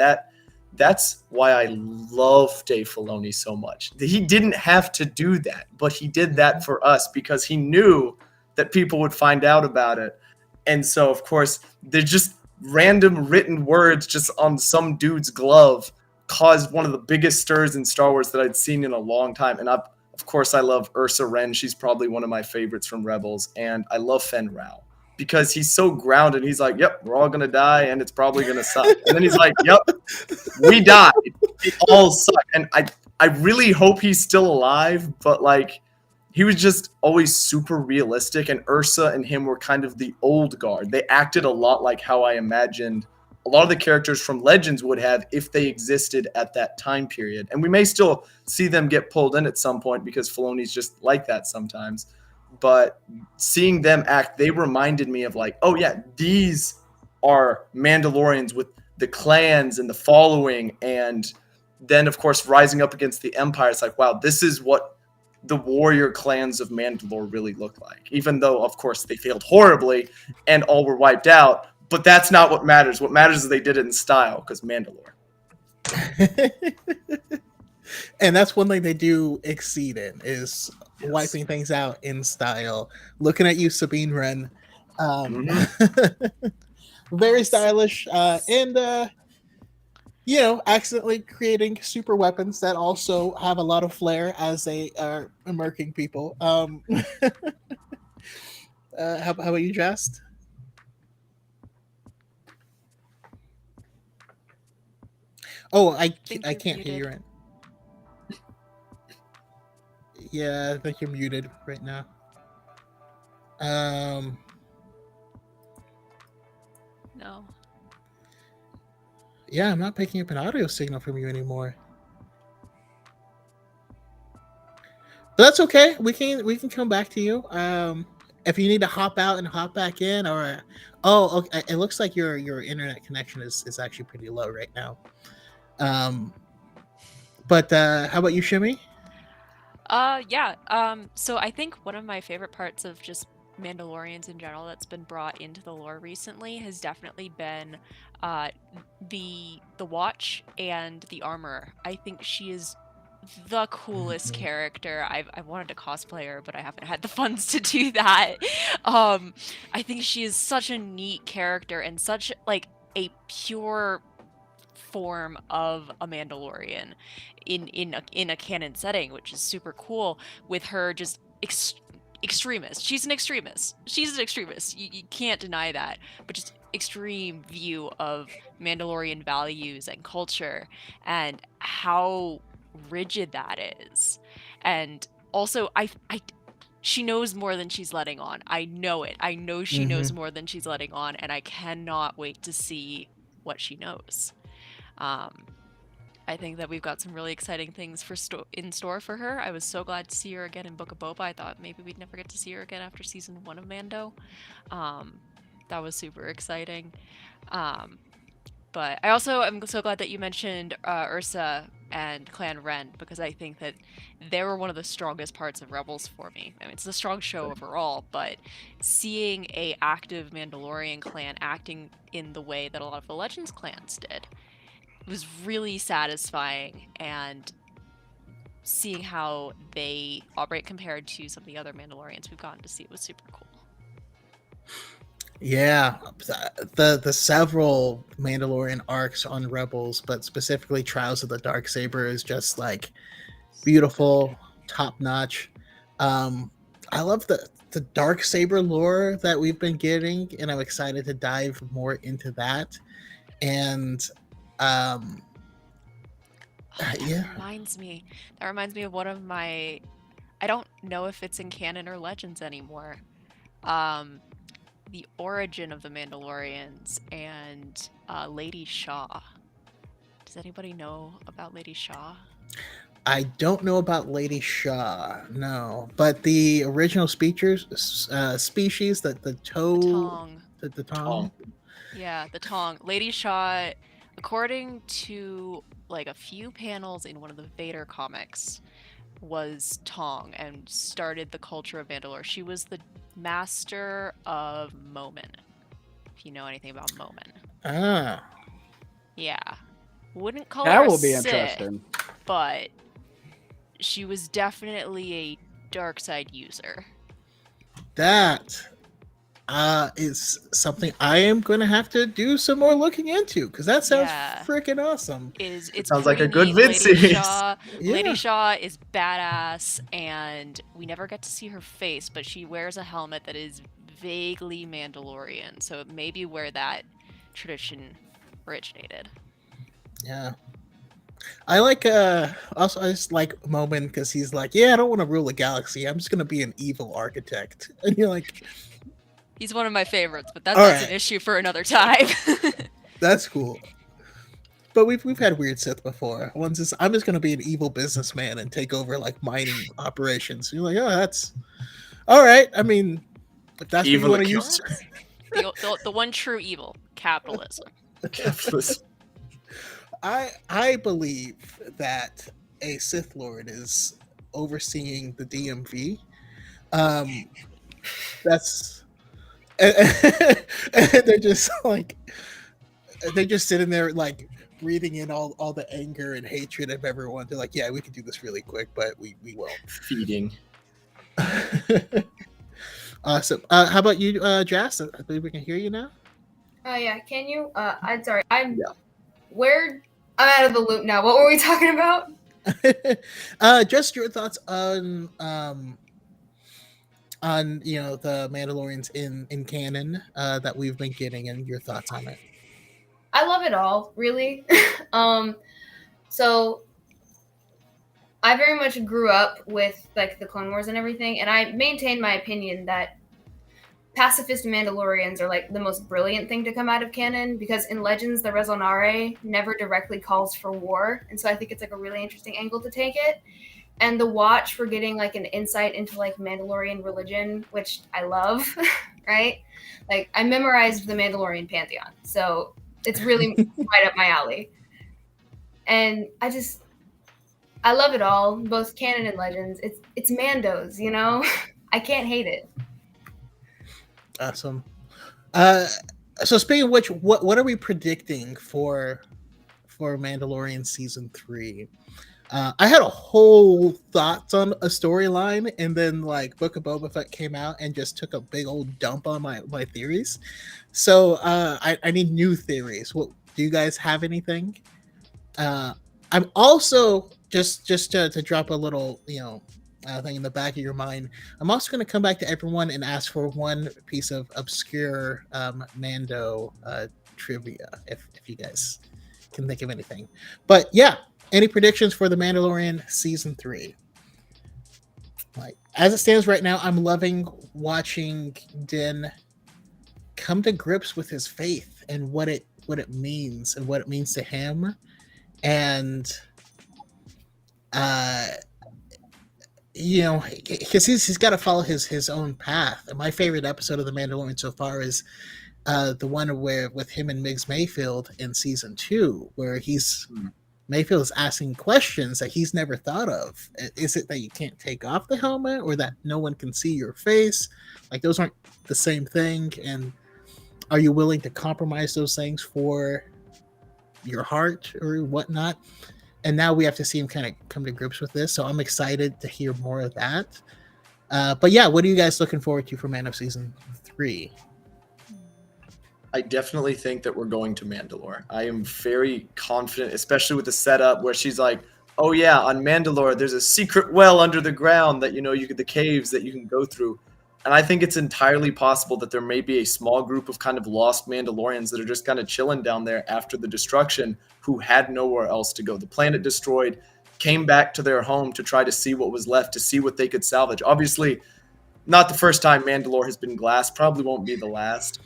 that's why I love Dave Filoni so much. He didn't have to do that, but he did that for us because he knew that people would find out about it. And so, of course, they're just random written words just on some dude's glove caused one of the biggest stirs in Star Wars that I'd seen in a long time. And of course, I love Ursa Wren. She's probably one of my favorites from Rebels. And I love Fen Rao because he's so grounded. He's like, yep, we're all going to die and it's probably going to suck. And then he's like, yep, we died. It all sucked. And I really hope he's still alive, but like, he was just always super realistic. And Ursa and him were kind of the old guard. They acted a lot like how I imagined a lot of the characters from Legends would have if they existed at that time period. And we may still see them get pulled in at some point because Filoni's just like that sometimes. But seeing them act, they reminded me of like, oh yeah, these are Mandalorians with the clans and the following. And then, of course, rising up against the Empire, it's like, wow, this is what the warrior clans of Mandalore really look like. Even though, of course, they failed horribly and all were wiped out. But that's not what matters. What matters is they did it in style because Mandalore. And that's one thing they do exceed in is wiping things out in style. Looking at you, Sabine Wren. Very stylish. And accidentally creating super weapons that also have a lot of flair as they are murking people. How about you, Just? Oh, I can't hear you right. Yeah, I think you're muted right now. No. Yeah, I'm not picking up an audio signal from you anymore. But that's okay. We can come back to you. If you need to hop out and hop back in, or okay. It looks like your internet connection is actually pretty low right now. But how about you, Shimmy? Yeah. So I think one of my favorite parts of just Mandalorians in general that's been brought into the lore recently has definitely been the watch and the armor. I think she is the coolest character. I've wanted to cosplay her, but I haven't had the funds to do that. I think she is such a neat character and such like a pure form of a Mandalorian in a canon setting, which is super cool. With her just extremist. She's an extremist. You can't deny that. But just extreme view of Mandalorian values and culture and how rigid that is. And also she knows more than she's letting on. I know it. I know she knows more than she's letting on, and I cannot wait to see what she knows. I think that we've got some really exciting things in store for her. I was so glad to see her again in Book of Boba. I thought maybe we'd never get to see her again after season 1 of Mando. That was super exciting. But I also am so glad that you mentioned Ursa and Clan Wren, because I think that they were one of the strongest parts of Rebels for me. I mean, it's a strong show overall, but seeing a active Mandalorian clan acting in the way that a lot of the Legends clans did was really satisfying, and seeing how they operate compared to some of the other Mandalorians we've gotten to see was super cool. Yeah, the several Mandalorian arcs on Rebels, but specifically Trials of the Darksaber is just like beautiful, top notch. I love the Darksaber lore that we've been getting, and I'm excited to dive more into that. And That yeah, reminds me of one of my, I don't know if it's in canon or Legends anymore, the origin of the Mandalorians and Lady Shaw. Does anybody know about Lady Shaw? I don't know about Lady Shaw, no, but the original species, the Tong. the Tong. Yeah, the Tong. Lady Shaw, according to like a few panels in one of the Vader comics, was Tong and started the culture of Mandalore. She was the master of Momin. If you know anything about Momin. Ah, Yeah. Wouldn't call That her a will be Sith, interesting. but she was definitely a dark side user. that is something I am going to have to do some more looking into because that sounds Yeah. freaking awesome. It sounds like a good neat. vid Lady series. Shaw, Yeah. Lady Shaw is badass, and we never get to see her face, but she wears a helmet that is vaguely Mandalorian, so it may be where that tradition originated. Yeah. I like also I just like Momin because he's like, yeah, I don't want to rule the galaxy. I'm just gonna be an evil architect. And you're like, He's one of my favorites, but that's Alright. an issue for another time. that's cool. But we've had weird Sith before. One's just I'm just gonna be an evil businessman and take over like mining operations. You're like, oh, that's all right. I mean, if that's Evil what you want to account- use. the one true evil, capitalism. Capitalism. I believe that a Sith Lord is overseeing the DMV. That's and they're just like they're just sitting there like breathing in all the anger and hatred of everyone. They're like, yeah, we could do this really quick, but we won't. Feeding. Awesome. How about you, Jas? I believe we can hear you now. Yeah, can you? I'm sorry. I'm Yeah. where I'm out of the loop now. What were we talking about? Just your thoughts on the Mandalorians in canon that we've been getting, and your thoughts on it. I love it all, really. So I very much grew up with like the Clone Wars and everything, and I maintain my opinion that pacifist Mandalorians are like the most brilliant thing to come out of canon, because in Legends the Resonare never directly calls for war, and so I think it's like a really interesting angle to take it. And the Watch for getting like an insight into like Mandalorian religion, which I love, right? Like I memorized the Mandalorian pantheon, so it's really right up my alley. And I love it all, both canon and Legends. It's Mandos, you know? I can't hate it. Awesome. So speaking of which, what are we predicting for Mandalorian season 3? I had a whole thoughts on a storyline, and then like Book of Boba Fett came out and just took a big old dump on my theories. So I need new theories. What do you guys have anything? I'm also just to drop a little thing in the back of your mind. I'm also going to come back to everyone and ask for one piece of obscure Mando trivia, if you guys can think of anything. But yeah, any predictions for the Mandalorian season 3? Like as it stands right now, I'm loving watching Din come to grips with his faith and what it means and what it means to him, and because he's got to follow his own path. And my favorite episode of The Mandalorian so far is the one with him and Migs Mayfield in season 2, where Mayfield is asking questions that he's never thought of. Is it that you can't take off the helmet, or that no one can see your face? Like those aren't the same thing. And are you willing to compromise those things for your heart or whatnot? And now we have to see him kind of come to grips with this. So I'm excited to hear more of that. But yeah, what are you guys looking forward to for Mando season 3? I definitely think that we're going to Mandalore. I am very confident, especially with the setup where she's like, oh yeah, on Mandalore, there's a secret well under the ground that, the caves that you can go through. And I think it's entirely possible that there may be a small group of kind of lost Mandalorians that are just kind of chilling down there after the destruction, who had nowhere else to go. The planet destroyed, came back to their home to try to see what was left, to see what they could salvage. Obviously, not the first time Mandalore has been glassed, probably won't be the last.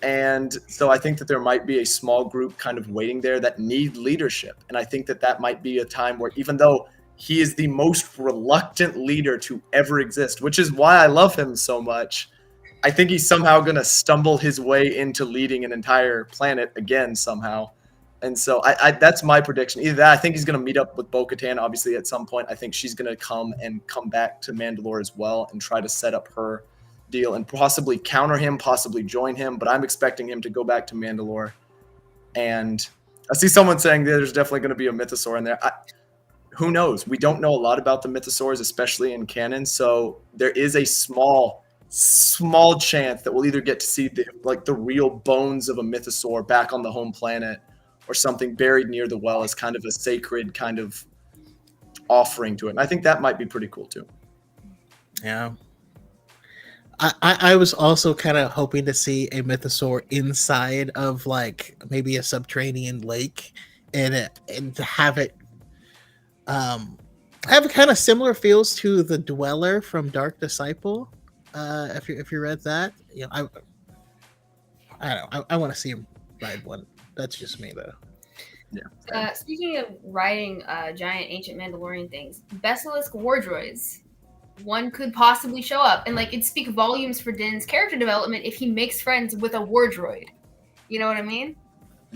And so I think that there might be a small group kind of waiting there that need leadership. And I think that that might be a time where, even though he is the most reluctant leader to ever exist, which is why I love him so much, I think he's somehow going to stumble his way into leading an entire planet again somehow. And so I that's my prediction. Either that, I think he's going to meet up with Bo-Katan, obviously, at some point. I think she's going to come back to Mandalore as well and try to set up her deal and possibly counter him, possibly join him. But I'm expecting him to go back to Mandalore. And I see someone saying there's definitely going to be a mythosaur in there. Who knows? We don't know a lot about the mythosaurs, especially in canon. So there is a small chance that we'll either get to see the real bones of a mythosaur back on the home planet, or something buried near the well as kind of a sacred kind of offering to it. And I think that might be pretty cool too. Yeah. I was also kind of hoping to see a mythosaur inside of like maybe a subterranean lake, and to have it have kind of similar feels to the Dweller from Dark Disciple. If you read that, you know, I don't know. I want to see him ride one. That's just me though. Yeah. Speaking of riding giant ancient Mandalorian things, Basilisk War Droids. One could possibly show up, and like it'd speak volumes for Din's character development if he makes friends with a war droid. You know what I mean?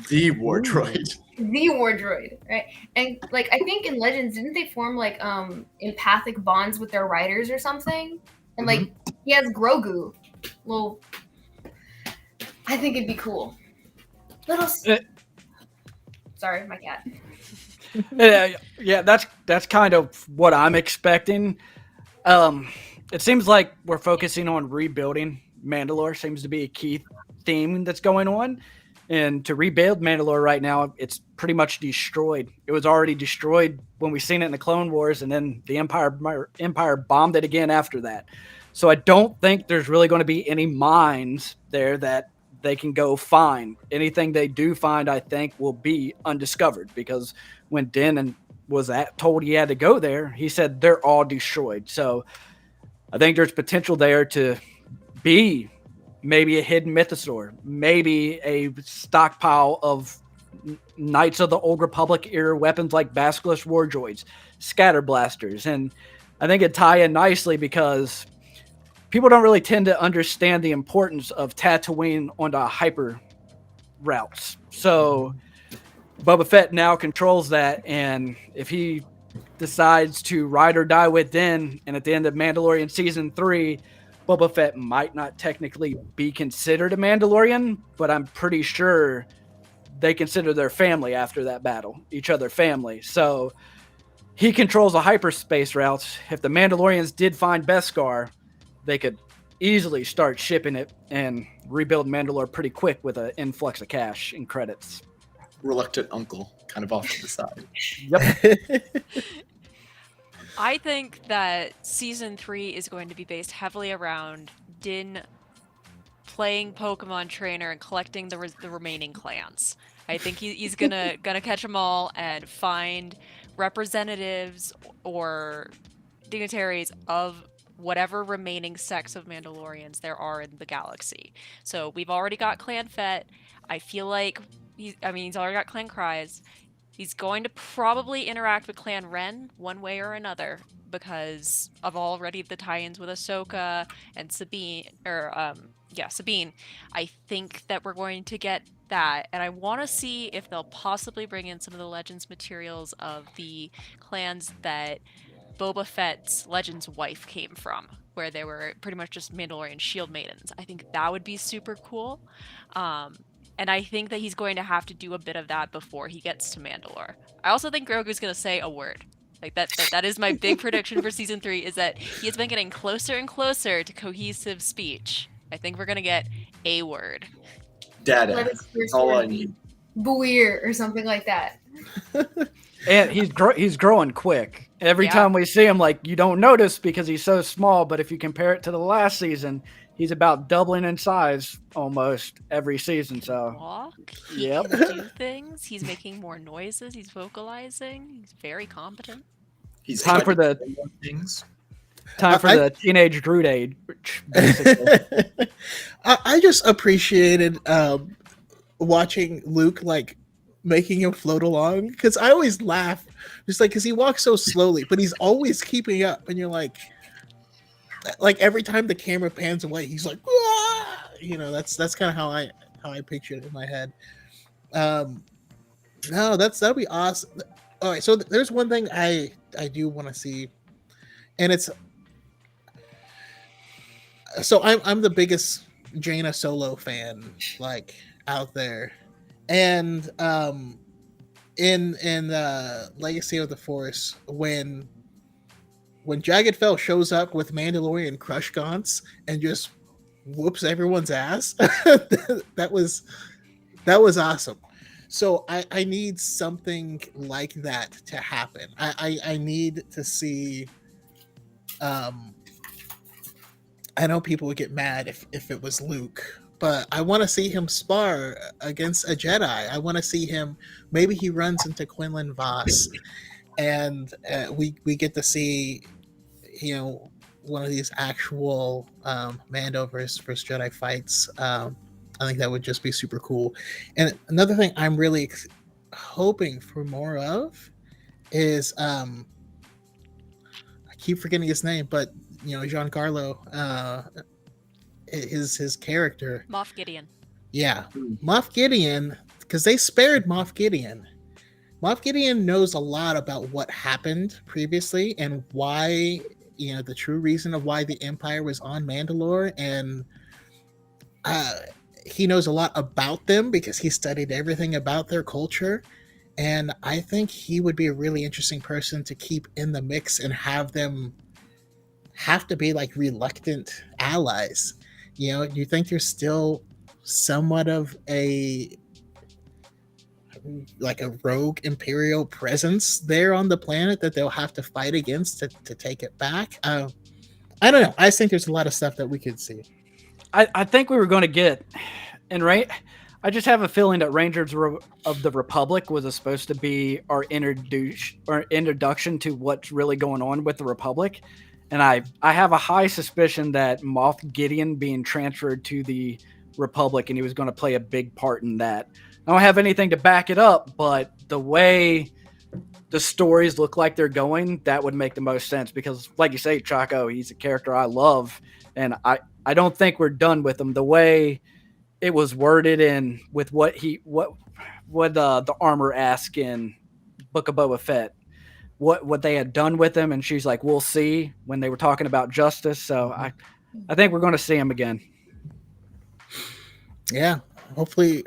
The war droid. The war droid, right? And like I think in Legends, didn't they form like empathic bonds with their riders or something? And like he has Grogu. Well, I think it'd be cool. Sorry, my cat. Yeah, that's kind of what I'm expecting. It seems like we're focusing on rebuilding Mandalore. Seems to be a key theme that's going on. And to rebuild Mandalore right now, it's pretty much destroyed. It was already destroyed when we seen it in the Clone Wars, and then the Empire bombed it again after that. So I don't think there's really going to be any mines there that they can go find. Anything they do find, I think, will be undiscovered, because when Din was told he had to go there, he said they're all destroyed. So I think there's potential there to be maybe a hidden mythosaur, maybe a stockpile of Knights of the Old Republic era weapons like Basilisk War Droids, scatter blasters. And I think it tie in nicely because people don't really tend to understand the importance of Tatooine on the hyper routes. So Boba Fett now controls that, and if he decides to ride or die with Din, and at the end of Mandalorian Season 3, Boba Fett might not technically be considered a Mandalorian, but I'm pretty sure they consider their family after that battle, each other family. So he controls the hyperspace routes. If the Mandalorians did find Beskar, they could easily start shipping it and rebuild Mandalore pretty quick with an influx of cash and credits. Reluctant uncle kind of off to the side. Yep. I think that Season 3 is going to be based heavily around Din playing Pokemon Trainer and collecting the remaining clans. I think he's gonna catch them all and find representatives or dignitaries of whatever remaining sects of Mandalorians there are in the galaxy. So we've already got Clan Fett. I feel like he's already got Clan Kryze. He's going to probably interact with Clan Ren one way or another because of already the tie-ins with Ahsoka and Sabine, Sabine. I think that we're going to get that, and I want to see if they'll possibly bring in some of the Legends materials of the clans that Boba Fett's Legends wife came from, where they were pretty much just Mandalorian shield maidens. I think that would be super cool. And I think that he's going to have to do a bit of that before he gets to Mandalore. I also think Grogu's going to say a word. Like that is my big prediction for Season 3, is that he has been getting closer and closer to cohesive speech. I think we're going to get a word. Dada. All I need. Buir or something like that. And he's growing quick. Every time we see him, like, you don't notice because he's so small, but if you compare it to the last season, he's about doubling in size almost every season. So walk, he can do things. He's making more noises. He's vocalizing. He's very competent. He's time for the things. Time for the teenage Groot age, basically. I just appreciated watching Luke like making him float along, because I always laugh just like because he walks so slowly, but he's always keeping up, and you're like every time the camera pans away, he's like, "Wah!" That's kind of how I picture it in my head. No, that'll be awesome. All right, so there's one thing I do want to see, and it's so I'm the biggest Jaina Solo fan like out there, and in Legacy of the Force, when Jagged Fell shows up with Mandalorian Crush Gaunts and just whoops everyone's ass, that was awesome. So I need something like that to happen. I need to see. I know people would get mad if it was Luke, but I want to see him spar against a Jedi. I want to see him. Maybe he runs into Quinlan Vos, and we get to see, one of these actual Mando versus Jedi fights. I think that would just be super cool. And another thing I'm really hoping for more of is I keep forgetting his name, but Giancarlo, his character, Moff Gideon. Yeah, Moff Gideon, because they spared Moff Gideon. Moff Gideon knows a lot about what happened previously and why, the true reason of why the Empire was on Mandalore, and he knows a lot about them because he studied everything about their culture. And I think he would be a really interesting person to keep in the mix and have them have to be like reluctant allies. You think there's still somewhat of a rogue Imperial presence there on the planet that they'll have to fight against to take it back. I don't know. I think there's a lot of stuff that we could see. I think we were going to get, and right, I just have a feeling that Rangers of the Republic was supposed to be our introduction to what's really going on with the Republic. And I have a high suspicion that Moff Gideon being transferred to the Republic, and he was going to play a big part in that. I don't have anything to back it up, but the way the stories look like they're going, that would make the most sense. Because, like you say, Chaco, he's a character I love, and I don't think we're done with him. The way it was worded and with what the armor asked in Book of Boba Fett, what they had done with him, and she's like, we'll see, when they were talking about justice. So I think we're going to see him again. Yeah, hopefully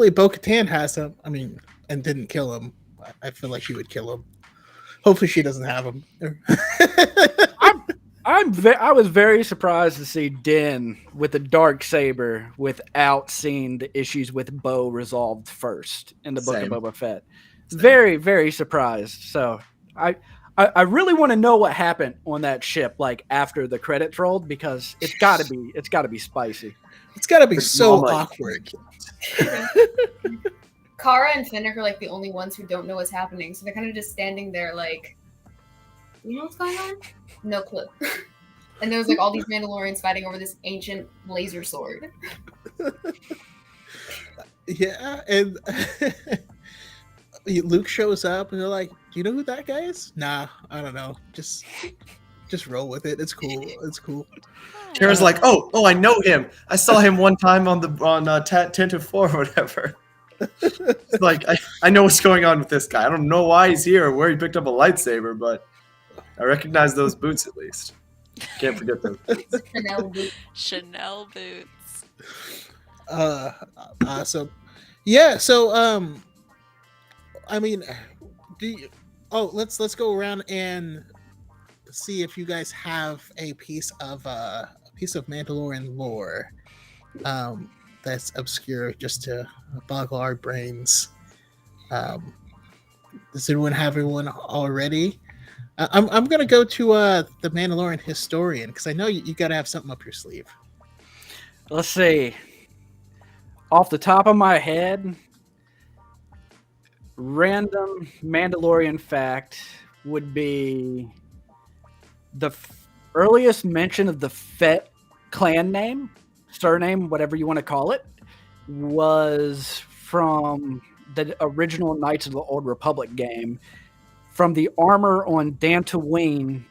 Bo-Katan has him. I mean, and didn't kill him. I feel like she would kill him. Hopefully she doesn't have him. I was very surprised to see Din with the dark saber without seeing the issues with Bo resolved first in the Book of Boba Fett. Very, very surprised. So I really want to know what happened on that ship, like after the credits rolled, because it's got to be spicy. It's got to be so awkward. Kara and Fennec are like the only ones who don't know what's happening, so they're kind of just standing there like, you know what's going on? No clue. And there's like all these Mandalorians fighting over this ancient laser sword. Yeah, and Luke shows up and they're like, do you know who that guy is? Nah, I don't know. Just roll with it. It's cool. It's cool. Kara's like, oh, I know him. I saw him one time on 10-4 or whatever. It's like, I know what's going on with this guy. I don't know why he's here or where he picked up a lightsaber, but I recognize those boots at least. Can't forget those boots. Chanel boots. Awesome. Yeah, so I mean, let's go around and see if you guys have a piece of Mandalorian lore that's obscure, just to boggle our brains. Does anyone have one already? I'm gonna go to the Mandalorian historian, because I know you got to have something up your sleeve. Let's see. Off the top of my head, random Mandalorian fact would be earliest mention of the Fett clan name, surname, whatever you want to call it, was from the original Knights of the Old Republic game, from the armor on Dantooine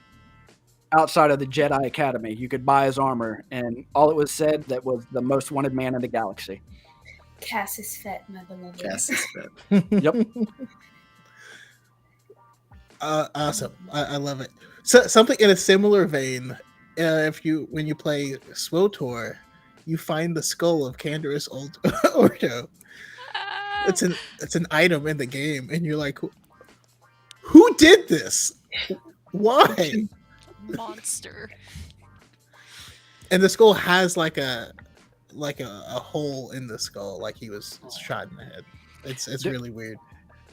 outside of the Jedi Academy. You could buy his armor, and all it was said that was the most wanted man in the galaxy. Cassis Fett, my beloved. Cass's Fett. Yep. Awesome. I love it. So something in a similar vein. When you play SWOTOR, you find the skull of Candorous old Ordo. It's an item in the game, and you're like, who did this? Why? Monster. And the skull has like a hole in the skull, like he was shot in the head. It's really weird.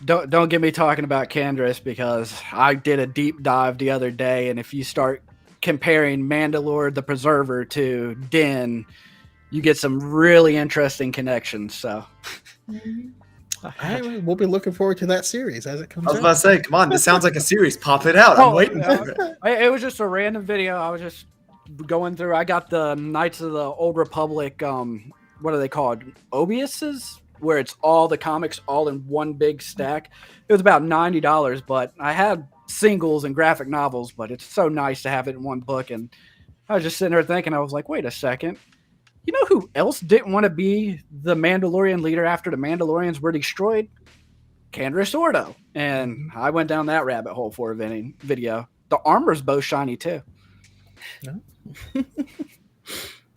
Don't get me talking about Candorous, because I did a deep dive the other day, and if you start comparing Mandalore the Preserver to Din, you get some really interesting connections. So We'll be looking forward to that series as it comes I was out. about to say, come on, this sounds like a series. Pop it out. I'm waiting for it. It was just a random video. I was just going through. I got the Knights of the Old Republic. What are they called? Obiuses, where it's all the comics all in one big stack. It was about $90, but I had singles and graphic novels. But it's so nice to have it in one book. And I was just sitting there thinking, I was like, wait a second. You know who else didn't want to be the Mandalorian leader after the Mandalorians were destroyed? Candorous Ordo. And I went down that rabbit hole for a video. The armor's both shiny too.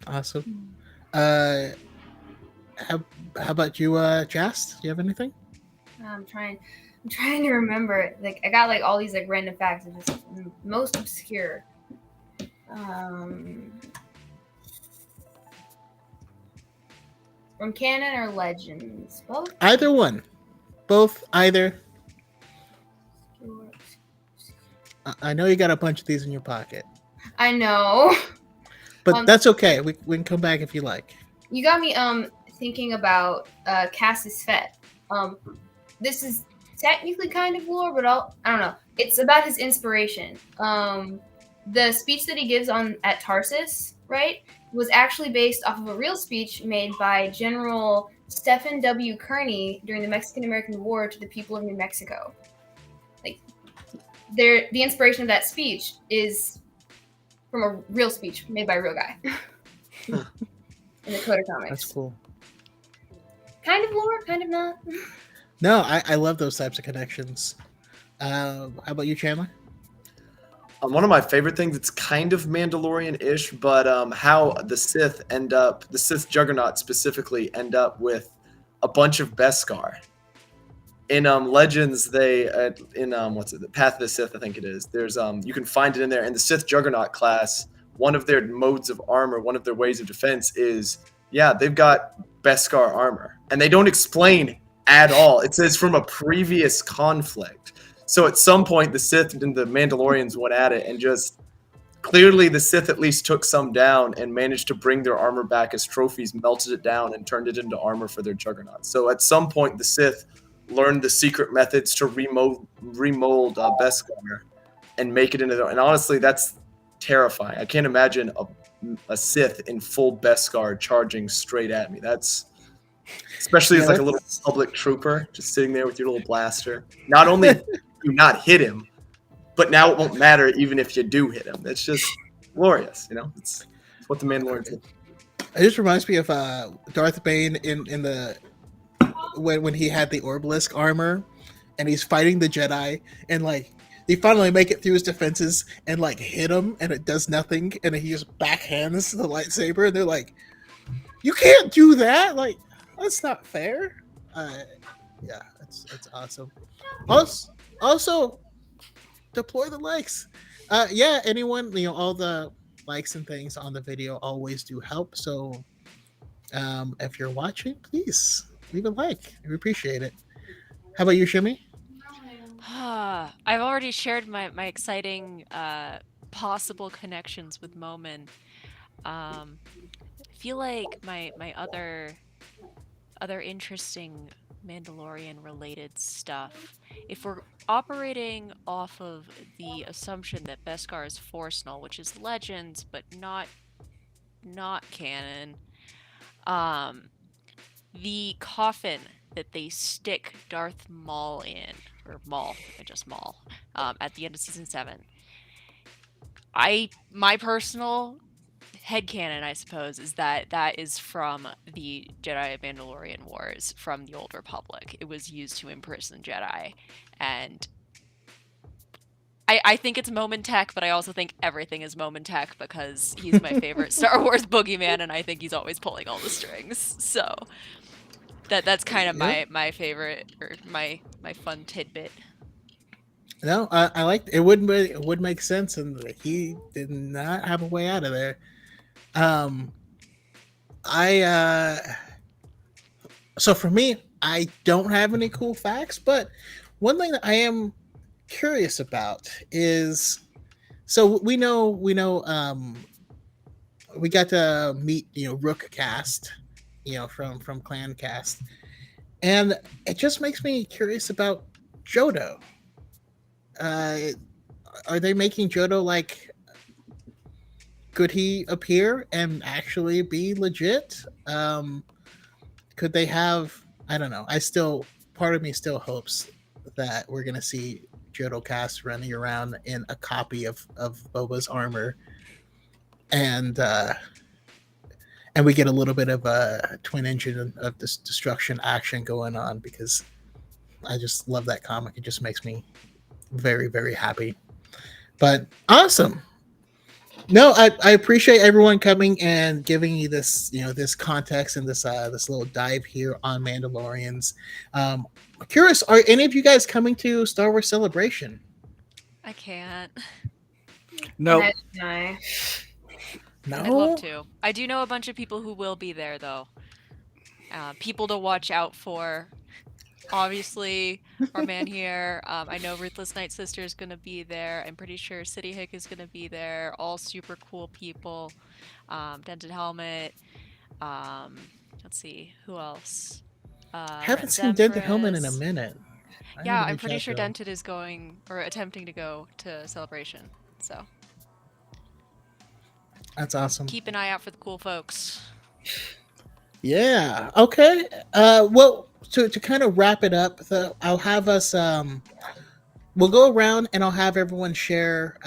Awesome. How about you, Jast? Do you have anything? I'm trying to remember. Like, I got like all these like random facts. It's just most obscure. From canon or legends? Both? Either one. Both, either. I know you got a bunch of these in your pocket, I know. but that's okay. We can come back if you like. You got me thinking about Cassis Fett. This is technically kind of lore, but I don't know. It's about his inspiration. The speech that he gives at Tarsus, right, was actually based off of a real speech made by General Stephen W. Kearny during the Mexican-American War to the people of New Mexico. Like, the inspiration of that speech is from a real speech made by a real guy in the Coda comics. That's cool. Kind of lore, kind of not. No, I love those types of connections. How about you, Chandler? One of my favorite things, it's kind of Mandalorian-ish, but how the Sith Juggernaut specifically end up with a bunch of Beskar. In Legends, the Path of the Sith, I think it is. There's you can find it in there. In the Sith Juggernaut class, one of their modes of armor, one of their ways of defense is, they've got Beskar armor, and they don't explain at all. It says from a previous conflict. So at some point, the Sith and the Mandalorians went at it, and just clearly the Sith at least took some down and managed to bring their armor back as trophies, melted it down, and turned it into armor for their Juggernaut. So at some point, the Sith learned the secret methods to remold Beskar and make it into their. And honestly, that's terrifying. I can't imagine a Sith in full Beskar charging straight at me. That's especially as like a little public trooper just sitting there with your little blaster. Not only do you not hit him, but now it won't matter even if you do hit him. It's just glorious, It's what the Mandalorian did. It just reminds me of Darth Bane in the when he had the Orbalisk armor, and he's fighting the Jedi, and like they finally make it through his defenses and like hit him, and it does nothing, and he just backhands the lightsaber, and they're like, "You can't do that! Like, that's not fair." It's awesome. Also, deploy the likes. Anyone, all the likes and things on the video always do help. So, if you're watching, please leave a like. We appreciate it. How about you, Shimmy? I've already shared my exciting possible connections with Momin. I feel like my other interesting Mandalorian related stuff, if we're operating off of the assumption that Beskar is Force null, which is legends, but not canon. The coffin that they stick Darth Maul in, or Maul, just Maul, at the end of season 7. My personal headcanon, I suppose, is that is from the Jedi Mandalorian Wars from the Old Republic. It was used to imprison Jedi, and I think it's Momentech, but I also think everything is Momentech because he's my favorite Star Wars boogeyman, and I think he's always pulling all the strings. So that's kind of my favorite, or my fun tidbit. No, I like it. Would make sense, and he did not have a way out of there. So for me, I don't have any cool facts, but one thing that I am curious about is, so we know we got to meet Rook Cast, from Clan Cast, and it just makes me curious about Jodo. Are they making Jodo like? Could he appear and actually be legit? Could they have? I don't know. Part of me still hopes that we're gonna see Jodo Cast running around in a copy of Boba's armor, and we get a little bit of a twin engine of this destruction action going on, because I just love that comic. It just makes me very, very happy. But awesome. No, I appreciate everyone coming and giving you this, this context and this little dive here on Mandalorians. Curious, are any of you guys coming to Star Wars Celebration? I can't. No. No. No. I'd love to. I do know a bunch of people who will be there, though. People to watch out for. Obviously, our man here. I know Ruthless Night Sister is going to be there. I'm pretty sure City Hick is going to be there. All super cool people. Dented Helmet. Let's see. Who else? Haven't seen Dented Helmet in a minute. Yeah, I'm pretty sure Dented is going, or attempting to go to Celebration. So that's awesome. Keep an eye out for the cool folks. Yeah. Okay. Well, to kind of wrap it up, I'll have us. We'll go around and I'll have everyone share.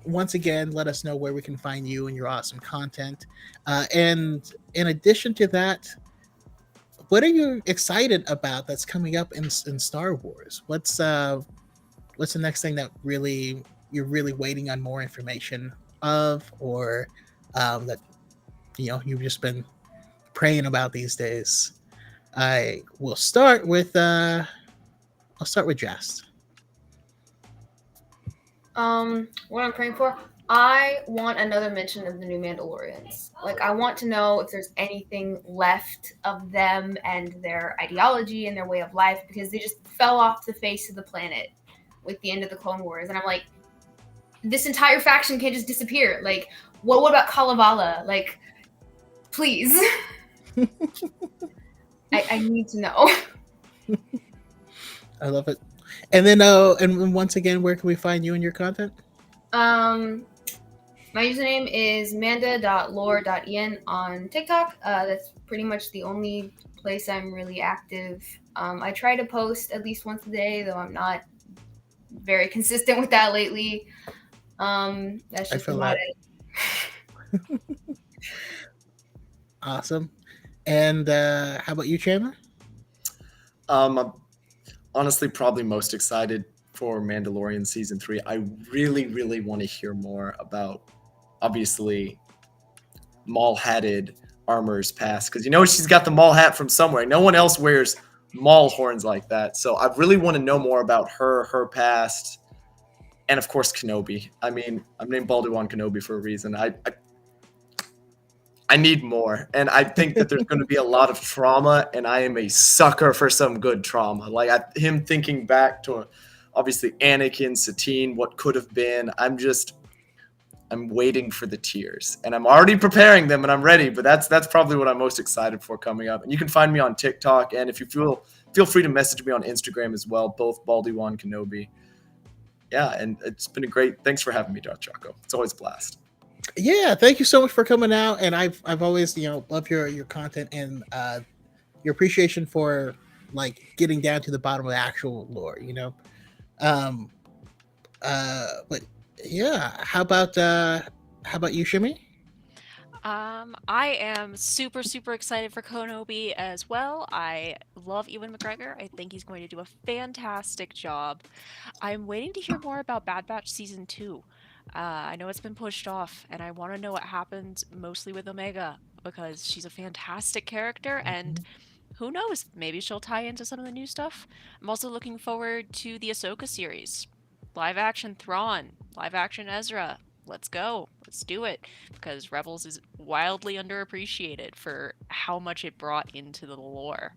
Once again, let us know where we can find you and your awesome content. And in addition to that, what are you excited about that's coming up in Star Wars? What's the next thing that you're really waiting on more information of, or that you've just been praying about these days? I will start with I'll start with Jast. What I'm praying for, I want another mention of the new Mandalorians. Like, I want to know if there's anything left of them and their ideology and their way of life, because they just fell off the face of the planet with the end of the Clone Wars. And I'm like, this entire faction can't just disappear. Like, what about Kalevala? Like, please. I need to know. I love it. And then, and once again, where can we find you and your content? My username is manda.lore.en on TikTok. That's pretty much the only place I'm really active. I try to post at least once a day, though I'm not very consistent with that lately. That's just about it. Awesome. And how about you, Chandler? I'm honestly probably most excited for Mandalorian Season 3. I really, really want to hear more about, obviously, Maul-hatted armor's past. Because she's got the Maul hat from somewhere. No one else wears Maul horns like that. So I really want to know more about her past. And, of course, Kenobi. I mean, I'm named Baldy-Wan Kenobi for a reason. I need more. And I think that there's going to be a lot of trauma, and I am a sucker for some good trauma. Like him thinking back to, obviously, Anakin, Satine, what could have been. I'm waiting for the tears. And I'm already preparing them, and I'm ready. But that's probably what I'm most excited for coming up. And you can find me on TikTok. And if you feel feel free to message me on Instagram as well, both Baldy1 Kenobi. Yeah, and it's been a great. Thanks for having me, Darth Chaco. It's always a blast. Yeah, thank you so much for coming out. And I've always loved your content and your appreciation for like getting down to the bottom of the actual lore. Um, but yeah, how about you, Shimmy? I am super, super excited for Kenobi as well. I love Ewan McGregor. I think he's going to do a fantastic job. I'm waiting to hear more about Bad Batch Season 2. I know it's been pushed off, and I want to know what happens mostly with Omega, because she's a fantastic character, and who knows, maybe she'll tie into some of the new stuff. I'm also looking forward to the Ahsoka series. Live action Thrawn, live action Ezra. Let's go. Let's do it. Because Rebels is wildly underappreciated for how much it brought into the lore.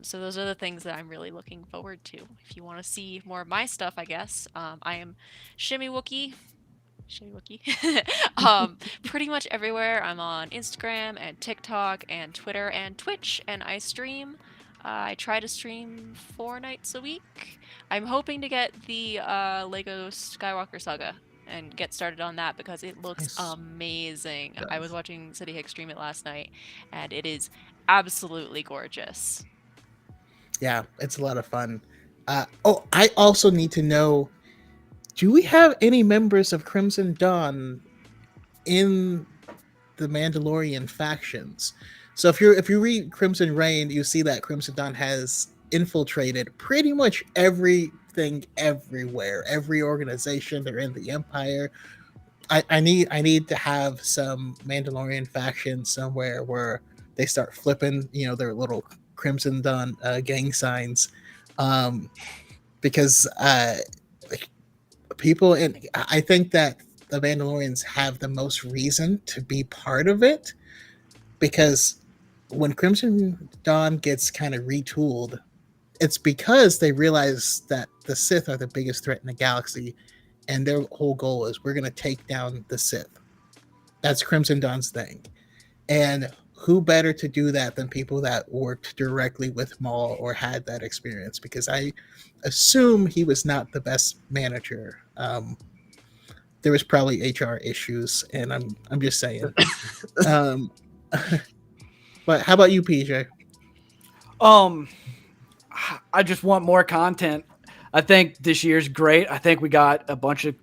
So those are the things that I'm really looking forward to. If you want to see more of my stuff, I guess, I am Shimmy Wookie. Pretty much everywhere. I'm on Instagram and TikTok and Twitter and Twitch, and I stream. I try to stream 4 nights a week. I'm hoping to get the Lego Skywalker Saga and get started on that because it looks Nice. amazing. Yes. I was watching City Hicks stream it last night, and it is absolutely gorgeous. Yeah, it's a lot of fun. I also need to know: do we have any members of Crimson Dawn in the Mandalorian factions? So if you read Crimson Reign, you see that Crimson Dawn has infiltrated pretty much everything everywhere, every organization. They're in the Empire. I need to have some Mandalorian faction somewhere where they start flipping, their little Crimson Dawn gang signs, because people, and I think that the Mandalorians have the most reason to be part of it, because when Crimson Dawn gets kind of retooled, it's because they realize that the Sith are the biggest threat in the galaxy, and their whole goal is we're going to take down the Sith. That's Crimson Dawn's thing. And who better to do that than people that worked directly with Maul or had that experience? Because I assume he was not the best manager. There was probably HR issues, and I'm just saying. But how about you, PJ? I just want more content. I think this year's great. I think we got a bunch of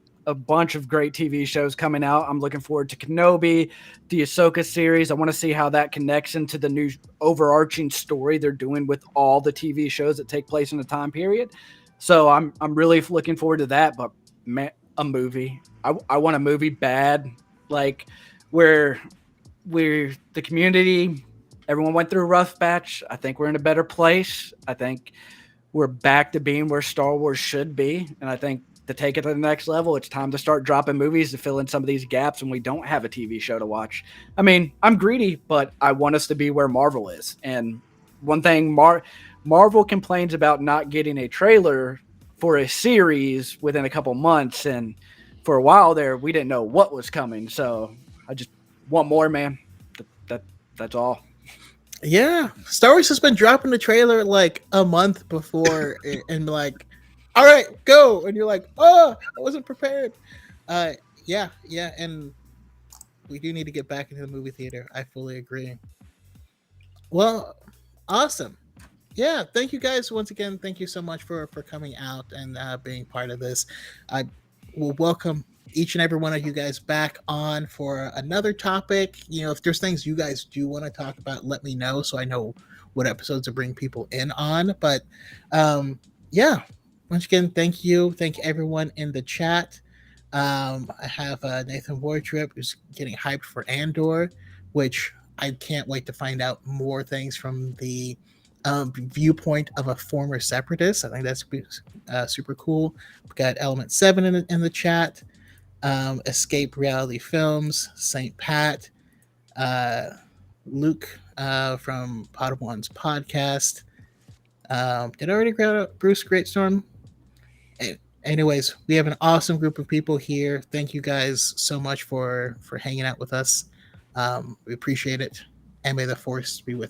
great TV shows coming out. I'm looking forward to Kenobi, the Ahsoka series. I want to see how that connects into the new overarching story they're doing with all the TV shows that take place in the time period. So I'm really looking forward to that. But man, a movie. I want a movie bad, like where the community, everyone went through a rough patch. I think we're in a better place. I think we're back to being where Star Wars should be. And I think to take it to the next level, it's time to start dropping movies to fill in some of these gaps when we don't have a TV show to watch. I mean, I'm greedy, but I want us to be where Marvel is. And one thing Marvel complains about not getting a trailer for a series within a couple months. And for a while there, we didn't know what was coming. So I just want more, man. That's all. Yeah, Star Wars has been dropping the trailer like a month before, and like, all right, go, and you're like, oh, I wasn't prepared. Yeah, and we do need to get back into the movie theater. I fully agree. Well, awesome. Yeah, thank you guys once again. Thank you so much for coming out and being part of this. I will welcome each and every one of you guys back on for another topic. If there's things you guys do want to talk about, let me know so I know what episodes to bring people in on. But yeah, once again, thank you. Thank everyone in the chat. I have Nathan Wardrip who's getting hyped for Andor, which I can't wait to find out more things from the viewpoint of a former separatist. I think that's super cool. We got Element 7 in the chat. Escape Reality Films, St. Pat, Luke from Padawan's podcast. Did I already grab out Bruce Greatstorm? Anyways, we have an awesome group of people here. Thank you guys so much for hanging out with us. We appreciate it, and may the force be with you.